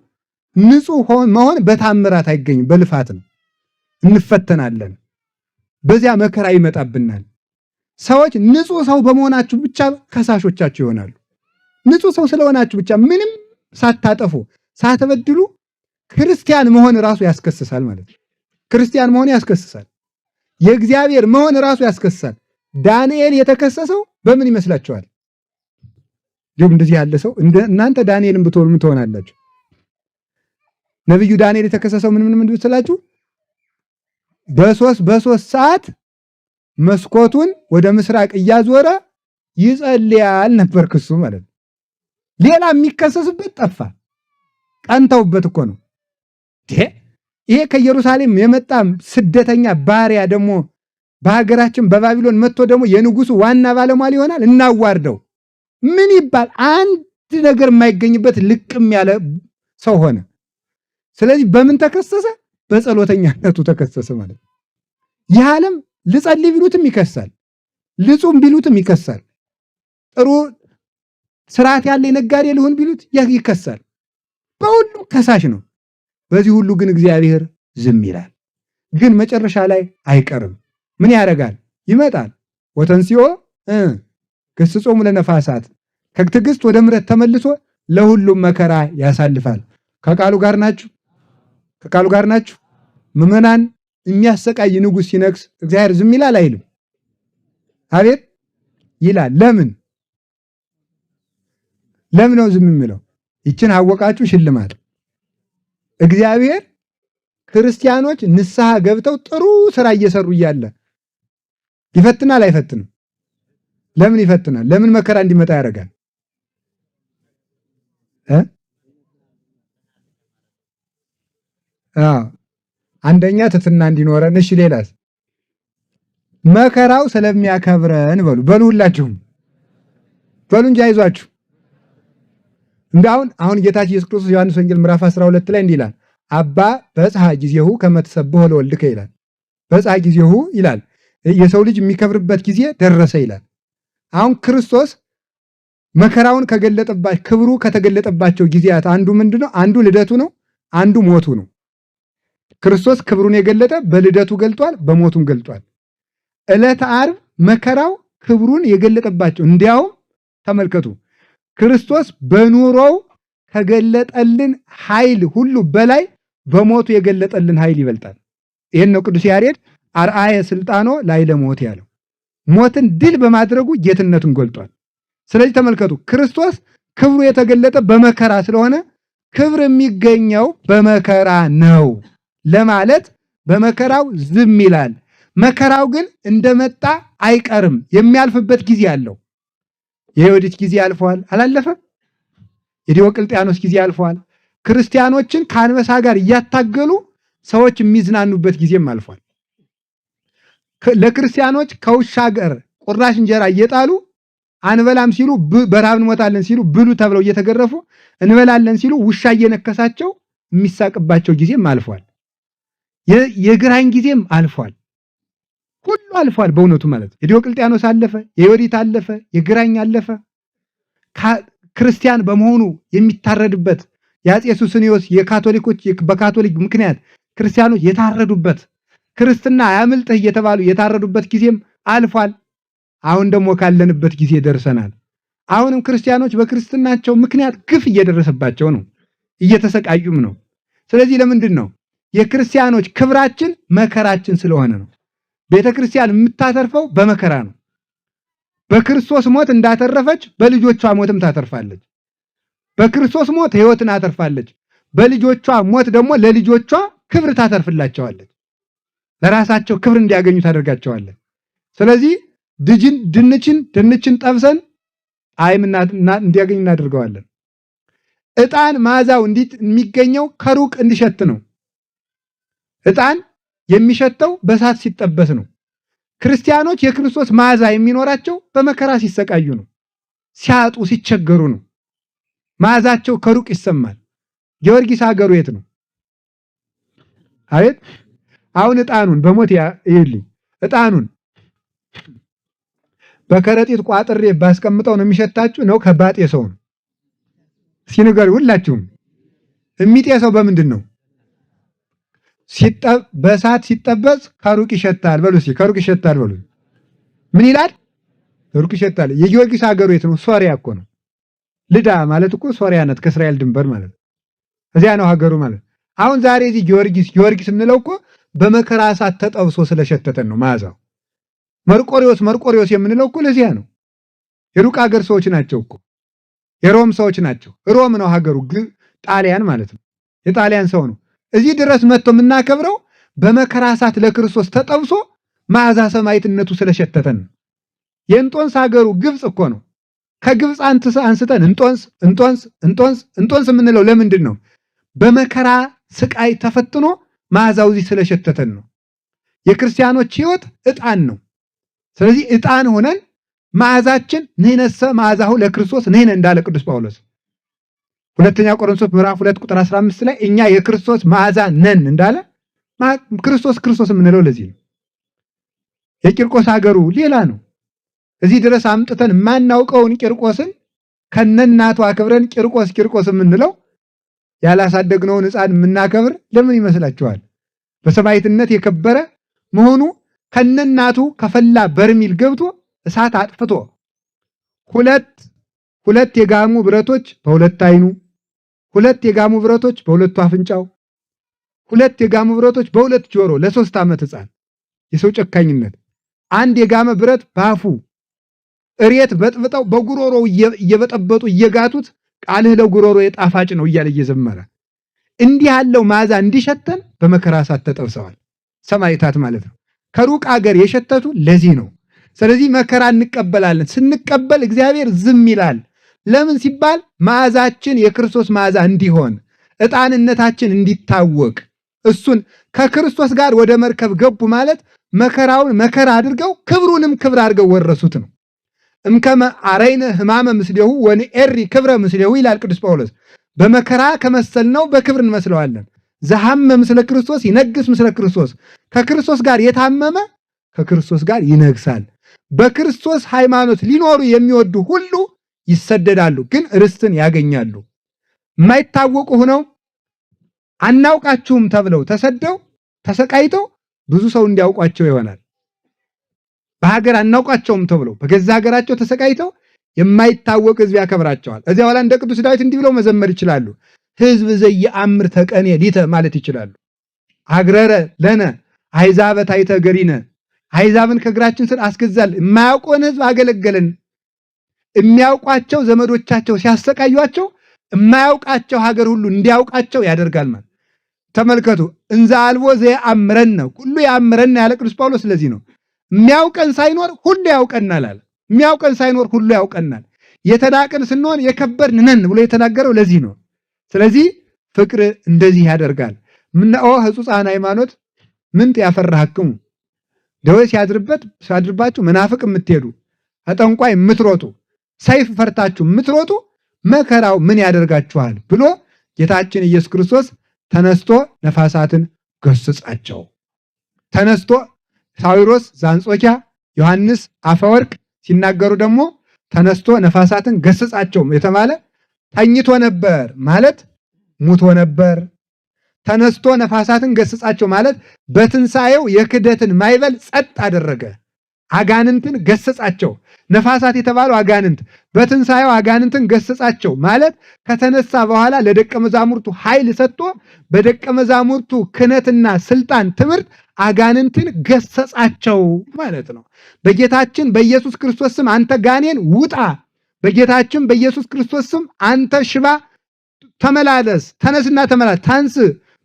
ንጹህ መሆን በታምራት አይገኝም፣ በልፋት ነው። እንፈተናለን፣ በዚያ መከራ ይመጣብናል። ሰዎች ንጹህ ሰው በመሆናችሁ ብቻ ከሳሾቻችሁ ይሆናሉ። ንጹህ ሰው ስለሆናችሁ ብቻ ምንም ሳታጠፉ ሳትበድሉ ክርስቲያን መሆን ራሱ ያስከስሳል ማለት ነው። ክርስቲያን መሆን ያስከስሳል። የእግዚአብሔር መሆን ራሱ ያስከስሳል። ዳንኤል የተከሰሰው በምን ይመስላችኋል? ይሁን እንደዚህ ያለ ሰው እናንተ ዳንኤልን ብትሆኑ ምን ትሆናላችሁ? ነብዩ ዳንኤል የተከሰሰው ምን ብትላችሁ በሶስት ሰዓት መስኮቱን ወደ ምስራቅ እያዞረ ይጸልያል ነበር ክሱ ማለት ነው። ሌላ የሚከሰስበት ጠፋ። ቀንተውበት እኮ ነው። ይሄ ከኢየሩሳሌም የመጣ ስደተኛ ባሪያ ደግሞ በሀገራችን በባቢሎን መጥቶ ደግሞ የንጉሱ ዋና ባለሟል ይሆናል። እናዋርደው ምን ይባል? አንድ ነገር የማይገኝበት ልቅም ያለ ሰው ሆነ። ስለዚህ በምን ተከሰሰ? በጸሎተኛነቱ ተከሰሰ ማለት ነው። ይህ ዓለም ልጸልይ ቢሉትም ይከሳል፣ ልጹም ቢሉትም ይከሳል፣ ጥሩ ስርዓት ያለ ነጋዴ ልሁን ቢሉት ይከሳል። በሁሉ ከሳሽ ነው። በዚህ ሁሉ ግን እግዚአብሔር ዝም ይላል። ግን መጨረሻ ላይ አይቀርም። ምን ያደርጋል? ይመጣል። ወተንሲኦ ገሥጾሙ ለነፋሳት ከትዕግስት ወደ ምሕረት ተመልሶ ለሁሉም መከራ ያሳልፋል። ከቃሉ ጋር ናችሁ? ከቃሉ ጋር ናችሁ? ምዕመናን የሚያሰቃይ ንጉሥ ሲነግስ እግዚአብሔር ዝም ይላል አይልም? አቤት ይላል። ለምን ነው ዝም የሚለው? ይችን አወቃችሁ ሽልማት። እግዚአብሔር ክርስቲያኖች ንስሐ ገብተው ጥሩ ስራ እየሰሩ እያለ ይፈትናል አይፈትንም? ለምን ይፈትናል? ለምን መከራ እንዲመጣ ያደርጋል? አንደኛ ትትና እንዲኖረን። እሺ ሌላስ? መከራው ስለሚያከብረን በሉ ሁላችሁም በሉ እንጂ አይዟችሁ። አሁን ጌታችን ኢየሱስ ክርስቶስ ዮሐንስ ወንጌል ምዕራፍ 12 ላይ እንዲህ ይላል፣ አባ በጽሐ ጊዜሁ ከመ ትሰብሖ ለወልድከ ይላል። በጽሐ ጊዜሁ ይላል፣ የሰው ልጅ የሚከብርበት ጊዜ ደረሰ ይላል። አሁን ክርስቶስ መከራውን ከገለጠባቸው ክብሩ ከተገለጠባቸው ጊዜያት አንዱ ምንድነው? አንዱ ልደቱ ነው፣ አንዱ ሞቱ ነው። ክርስቶስ ክብሩን የገለጠ በልደቱ ገልጧል፣ በሞቱም ገልጧል። ዕለተ ዓርብ መከራው ክብሩን የገለጠባቸው። እንዲያውም ተመልከቱ ክርስቶስ በኑሮው ከገለጠልን ኃይል ሁሉ በላይ በሞቱ የገለጠልን ኃይል ይበልጣል። ይሄን ነው ቅዱስ ያሬድ አርአየ ስልጣኖ ላዕለ ሞት ያለው። ሞትን ድል በማድረጉ ጌትነቱን ገልጧል። ስለዚህ ተመልከቱ ክርስቶስ ክብሩ የተገለጠ በመከራ ስለሆነ ክብር የሚገኘው በመከራ ነው ለማለት በመከራው ዝም ይላል። መከራው ግን እንደመጣ አይቀርም፣ የሚያልፍበት ጊዜ አለው። የዮዲት ጊዜ አልፏል፣ አላለፈም? የዲዮቅልጥያኖስ ጊዜ አልፏል። ክርስቲያኖችን ከአንበሳ ጋር እያታገሉ ሰዎች የሚዝናኑበት ጊዜም አልፏል። ለክርስቲያኖች ከውሻ ጋር ቁራሽ እንጀራ እየጣሉ አንበላም ሲሉ በረሃብ እንሞታለን ሲሉ ብሉ ተብለው እየተገረፉ እንበላለን ሲሉ ውሻ እየነከሳቸው የሚሳቅባቸው ጊዜም አልፏል። የግራኝ ጊዜም አልፏል። ሁሉ አልፏል በእውነቱ ማለት የዲዮቅልጥያኖስ አለፈ፣ የዮዲት አለፈ፣ የግራኝ አለፈ። ክርስቲያን በመሆኑ የሚታረድበት የአፄ ሱስንዮስ የካቶሊኮች በካቶሊክ ምክንያት ክርስቲያኖች የታረዱበት ክርስትና አያምልጥህ እየተባሉ የታረዱበት ጊዜም አልፏል። አሁን ደግሞ ካለንበት ጊዜ ደርሰናል። አሁንም ክርስቲያኖች በክርስትናቸው ምክንያት ግፍ እየደረሰባቸው ነው፣ እየተሰቃዩም ነው። ስለዚህ ለምንድን ነው የክርስቲያኖች ክብራችን መከራችን ስለሆነ ነው። ቤተ ክርስቲያን የምታተርፈው በመከራ ነው። በክርስቶስ ሞት እንዳተረፈች በልጆቿ ሞትም ታተርፋለች። በክርስቶስ ሞት ሕይወትን አተርፋለች። በልጆቿ ሞት ደግሞ ለልጆቿ ክብር ታተርፍላቸዋለች። ለራሳቸው ክብር እንዲያገኙ ታደርጋቸዋለች። ስለዚህ ድንችን ጠብሰን ጣዕም እንዲያገኝ እናደርገዋለን። ዕጣን መዓዛው የሚገኘው ከሩቅ እንዲሸት ነው። ዕጣን የሚሸተው በእሳት ሲጠበስ ነው። ክርስቲያኖች የክርስቶስ መዓዛ የሚኖራቸው በመከራ ሲሰቃዩ ነው፣ ሲያጡ ሲቸገሩ ነው። መዓዛቸው ከሩቅ ይሰማል። ጊዮርጊስ ሀገሩ የት ነው? አቤት! አሁን ዕጣኑን በሞት ይልኝ ዕጣኑን በከረጢት ቋጥሬ ባስቀምጠው ነው የሚሸታችሁ ነው ከባጤ ሰው ነው? እስኪ ንገሩ ሁላችሁም። የሚጤሰው በምንድን ነው? በእሳት ሲጠበስ ከሩቅ ይሸታል በሉ እስኪ። ከሩቅ ይሸታል በሉ። ምን ይላል? ከሩቅ ይሸታል። የጊዮርጊስ ሀገሩ የት ነው? ሶሪያ እኮ ነው። ልዳ ማለት እኮ ሶሪያ ናት፣ ከእስራኤል ድንበር ማለት እዚያ ነው ሀገሩ ማለት። አሁን ዛሬ እዚህ ጊዮርጊስ የምንለው እኮ በመከራ እሳት ተጠብሶ ስለሸተተን ነው መዓዛው። መርቆሪዎስ የምንለው እኮ ለዚያ ነው። የሩቅ ሀገር ሰዎች ናቸው እኮ፣ የሮም ሰዎች ናቸው። ሮም ነው ሀገሩ፣ ጣሊያን ማለት ነው። የጣሊያን ሰው ነው። እዚህ ድረስ መጥቶ የምናከብረው በመከራ እሳት ለክርስቶስ ተጠብሶ መዓዛ ሰማዕትነቱ ስለሸተተን ነው። የእንጦንስ ሀገሩ ግብፅ እኮ ነው። ከግብፅ አንስተን እንጦንስ የምንለው ለምንድን ነው? በመከራ ስቃይ ተፈትኖ መዓዛው እዚህ ስለሸተተን ነው። የክርስቲያኖች ሕይወት ዕጣን ነው። ስለዚህ ዕጣን ሆነን መዓዛችን ንሕነሰ መዓዛሁ ለክርስቶስ ንሕነ እንዳለ ቅዱስ ጳውሎስ ሁለተኛ ቆሮንቶስ ምዕራፍ 2 ቁጥር 15 ላይ እኛ የክርስቶስ መዓዛ ነን እንዳለ ክርስቶስ የምንለው ለዚህ ነው። የቂርቆስ ሀገሩ ሌላ ነው። እዚህ ድረስ አምጥተን የማናውቀውን ቂርቆስን ከነናቱ አክብረን ቂርቆስ የምንለው ያላሳደግነውን ሕፃን የምናከብር ለምን ይመስላችኋል? በሰማዕትነት የከበረ መሆኑ ከነናቱ ከፈላ በርሚል ገብቶ እሳት አጥፍቶ ሁለት የጋሙ ብረቶች በሁለት አይኑ፣ ሁለት የጋሙ ብረቶች በሁለቱ አፍንጫው፣ ሁለት የጋሙ ብረቶች በሁለት ጆሮ ለ3 ዓመት ሕፃን የሰው ጨካኝነት። አንድ የጋመ ብረት ባፉ እሬት በጥብጠው በጉሮሮው እየበጠበጡ እየጋቱት ቃልህ ለጉሮሮ የጣፋጭ ነው እያለ እየዘመረ እንዲህ ያለው መዓዛ እንዲሸተን በመከራ እሳት ተጠብሰዋል ሰማዕታት ማለት ነው። ከሩቅ አገር የሸተቱ ለዚህ ነው። ስለዚህ መከራ እንቀበላለን። ስንቀበል እግዚአብሔር ዝም ይላል። ለምን ሲባል መዓዛችን የክርስቶስ መዓዛ እንዲሆን፣ ዕጣንነታችን እንዲታወቅ፣ እሱን ከክርስቶስ ጋር ወደ መርከብ ገቡ ማለት መከራውን መከራ አድርገው ክብሩንም ክብር አድርገው ወረሱት ነው። እምከመ አረይነ ሕማመ ምስሌሁ ወንኤሪ ክብረ ምስሌሁ ይላል ቅዱስ ጳውሎስ። በመከራ ከመሰልነው በክብር እንመስለዋለን። ዘሐመ ምስለ ክርስቶስ ይነግስ ምስለ ክርስቶስ። ከክርስቶስ ጋር የታመመ ከክርስቶስ ጋር ይነግሳል። በክርስቶስ ሃይማኖት ሊኖሩ የሚወዱ ሁሉ ይሰደዳሉ፣ ግን ርስትን ያገኛሉ። የማይታወቁ ሆነው አናውቃችሁም ተብለው ተሰደው ተሰቃይተው ብዙ ሰው እንዲያውቋቸው ይሆናል። በሀገር አናውቃቸውም ተብለው በገዛ ሀገራቸው ተሰቃይተው የማይታወቅ ሕዝብ ያከብራቸዋል። እዚያ በኋላ እንደ ቅዱስ ዳዊት እንዲህ ብለው መዘመር ይችላሉ። ሕዝብ ዘየአምር ተቀኔ ሊተ ማለት ይችላሉ። አግረረ ለነ አሕዛበ ታሕተ ገሪነ፣ አሕዛብን ከእግራችን ስር አስገዛል። የማያውቀውን ሕዝብ አገለገለን። የሚያውቋቸው ዘመዶቻቸው ሲያሰቃዩቸው የማያውቃቸው ሀገር ሁሉ እንዲያውቃቸው ያደርጋል ማለት ተመልከቱ። እንዘ አልቦ ዘየአምረነ ሁሉ ያምረነ ያለ ቅዱስ ጳውሎስ ስለዚህ ነው። የሚያውቀን ሳይኖር ሁሉ ያውቀናል አለ። የሚያውቀን ሳይኖር ሁሉ ያውቀናል። የተናቅን ስንሆን የከበርን ነን ብሎ የተናገረው ለዚህ ነው። ስለዚህ ፍቅር እንደዚህ ያደርጋል። ምነኦ ሕጹፃን ሃይማኖት ምንት ያፈራህክሙ፣ ደዌ ሲያድርባችሁ መናፍቅ የምትሄዱ ጠንቋይ የምትሮጡ ሰይፍ ፈርታችሁ የምትሮጡ መከራው ምን ያደርጋችኋል ብሎ ጌታችን ኢየሱስ ክርስቶስ ተነስቶ ነፋሳትን ገሰጻቸው። ተነስቶ ሳዊሮስ ዘአንጾኪያ፣ ዮሐንስ አፈወርቅ ሲናገሩ ደግሞ ተነስቶ ነፋሳትን ገሰጻቸው የተባለ ተኝቶ ነበር ማለት ሙቶ ነበር። ተነስቶ ነፋሳትን ገሰጻቸው ማለት በትንሣኤው የክደትን ማይበል ጸጥ አደረገ። አጋንንትን ገሰጻቸው። ነፋሳት የተባሉ አጋንንት በትንሣኤው አጋንንትን ገሰጻቸው ማለት ከተነሳ በኋላ ለደቀ መዛሙርቱ ኃይል ሰጥቶ በደቀ መዛሙርቱ ክህነትና ስልጣን ትምህርት አጋንንትን ገሰጻቸው ማለት ነው። በጌታችን በኢየሱስ ክርስቶስ ስም አንተ ጋኔን ውጣ፣ በጌታችን በኢየሱስ ክርስቶስ ስም አንተ ሽባ ተመላለስ፣ ተነስና ተመላለስ፣ ታንስ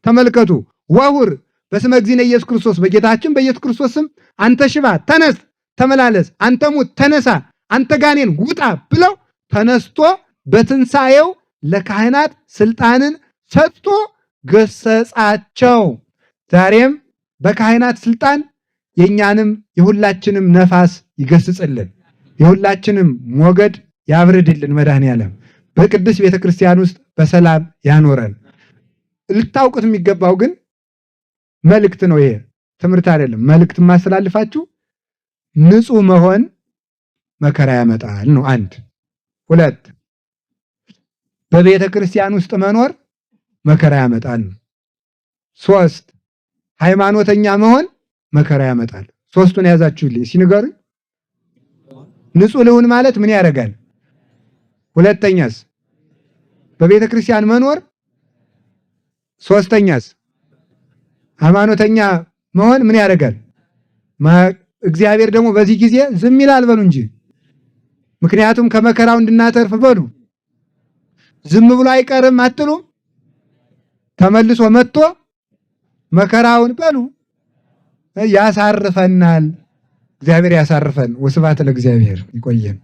ተመልከቱ፣ ወሁር በስመ እግዚእነ ኢየሱስ ክርስቶስ፣ በጌታችን በኢየሱስ ክርስቶስ ስም አንተ ሽባ ተነስ ተመላለስ፣ አንተ ሙት ተነሳ፣ አንተ ጋኔን ውጣ ብለው ተነስቶ በትንሣኤው ለካህናት ስልጣንን ሰጥቶ ገሰጻቸው። ዛሬም በካህናት ስልጣን የኛንም የሁላችንም ነፋስ ይገስጽልን፣ የሁላችንም ሞገድ ያብርድልን። መድኃኔዓለም በቅዱስ ቤተክርስቲያን ውስጥ በሰላም ያኖረን። ልታውቁት የሚገባው ግን መልእክት ነው። ይሄ ትምህርት አይደለም። መልእክት ማስተላልፋችሁ ንጹህ መሆን መከራ ያመጣል ነው አንድ። ሁለት በቤተ ክርስቲያን ውስጥ መኖር መከራ ያመጣል ነው። ሶስት ሃይማኖተኛ መሆን መከራ ያመጣል። ሶስቱን ያዛችሁልኝ ሲንገሩኝ። ንጹህ ልሁን ማለት ምን ያደርጋል? ሁለተኛስ በቤተ ክርስቲያን መኖር፣ ሶስተኛስ ሃይማኖተኛ መሆን ምን ያደርጋል? እግዚአብሔር ደግሞ በዚህ ጊዜ ዝም ይላል በሉ እንጂ። ምክንያቱም ከመከራው እንድናተርፍ በሉ። ዝም ብሎ አይቀርም አትሉም? ተመልሶ መጥቶ መከራውን በሉ ያሳርፈናል። እግዚአብሔር ያሳርፈን። ወስብሐት ለእግዚአብሔር። ይቆየን።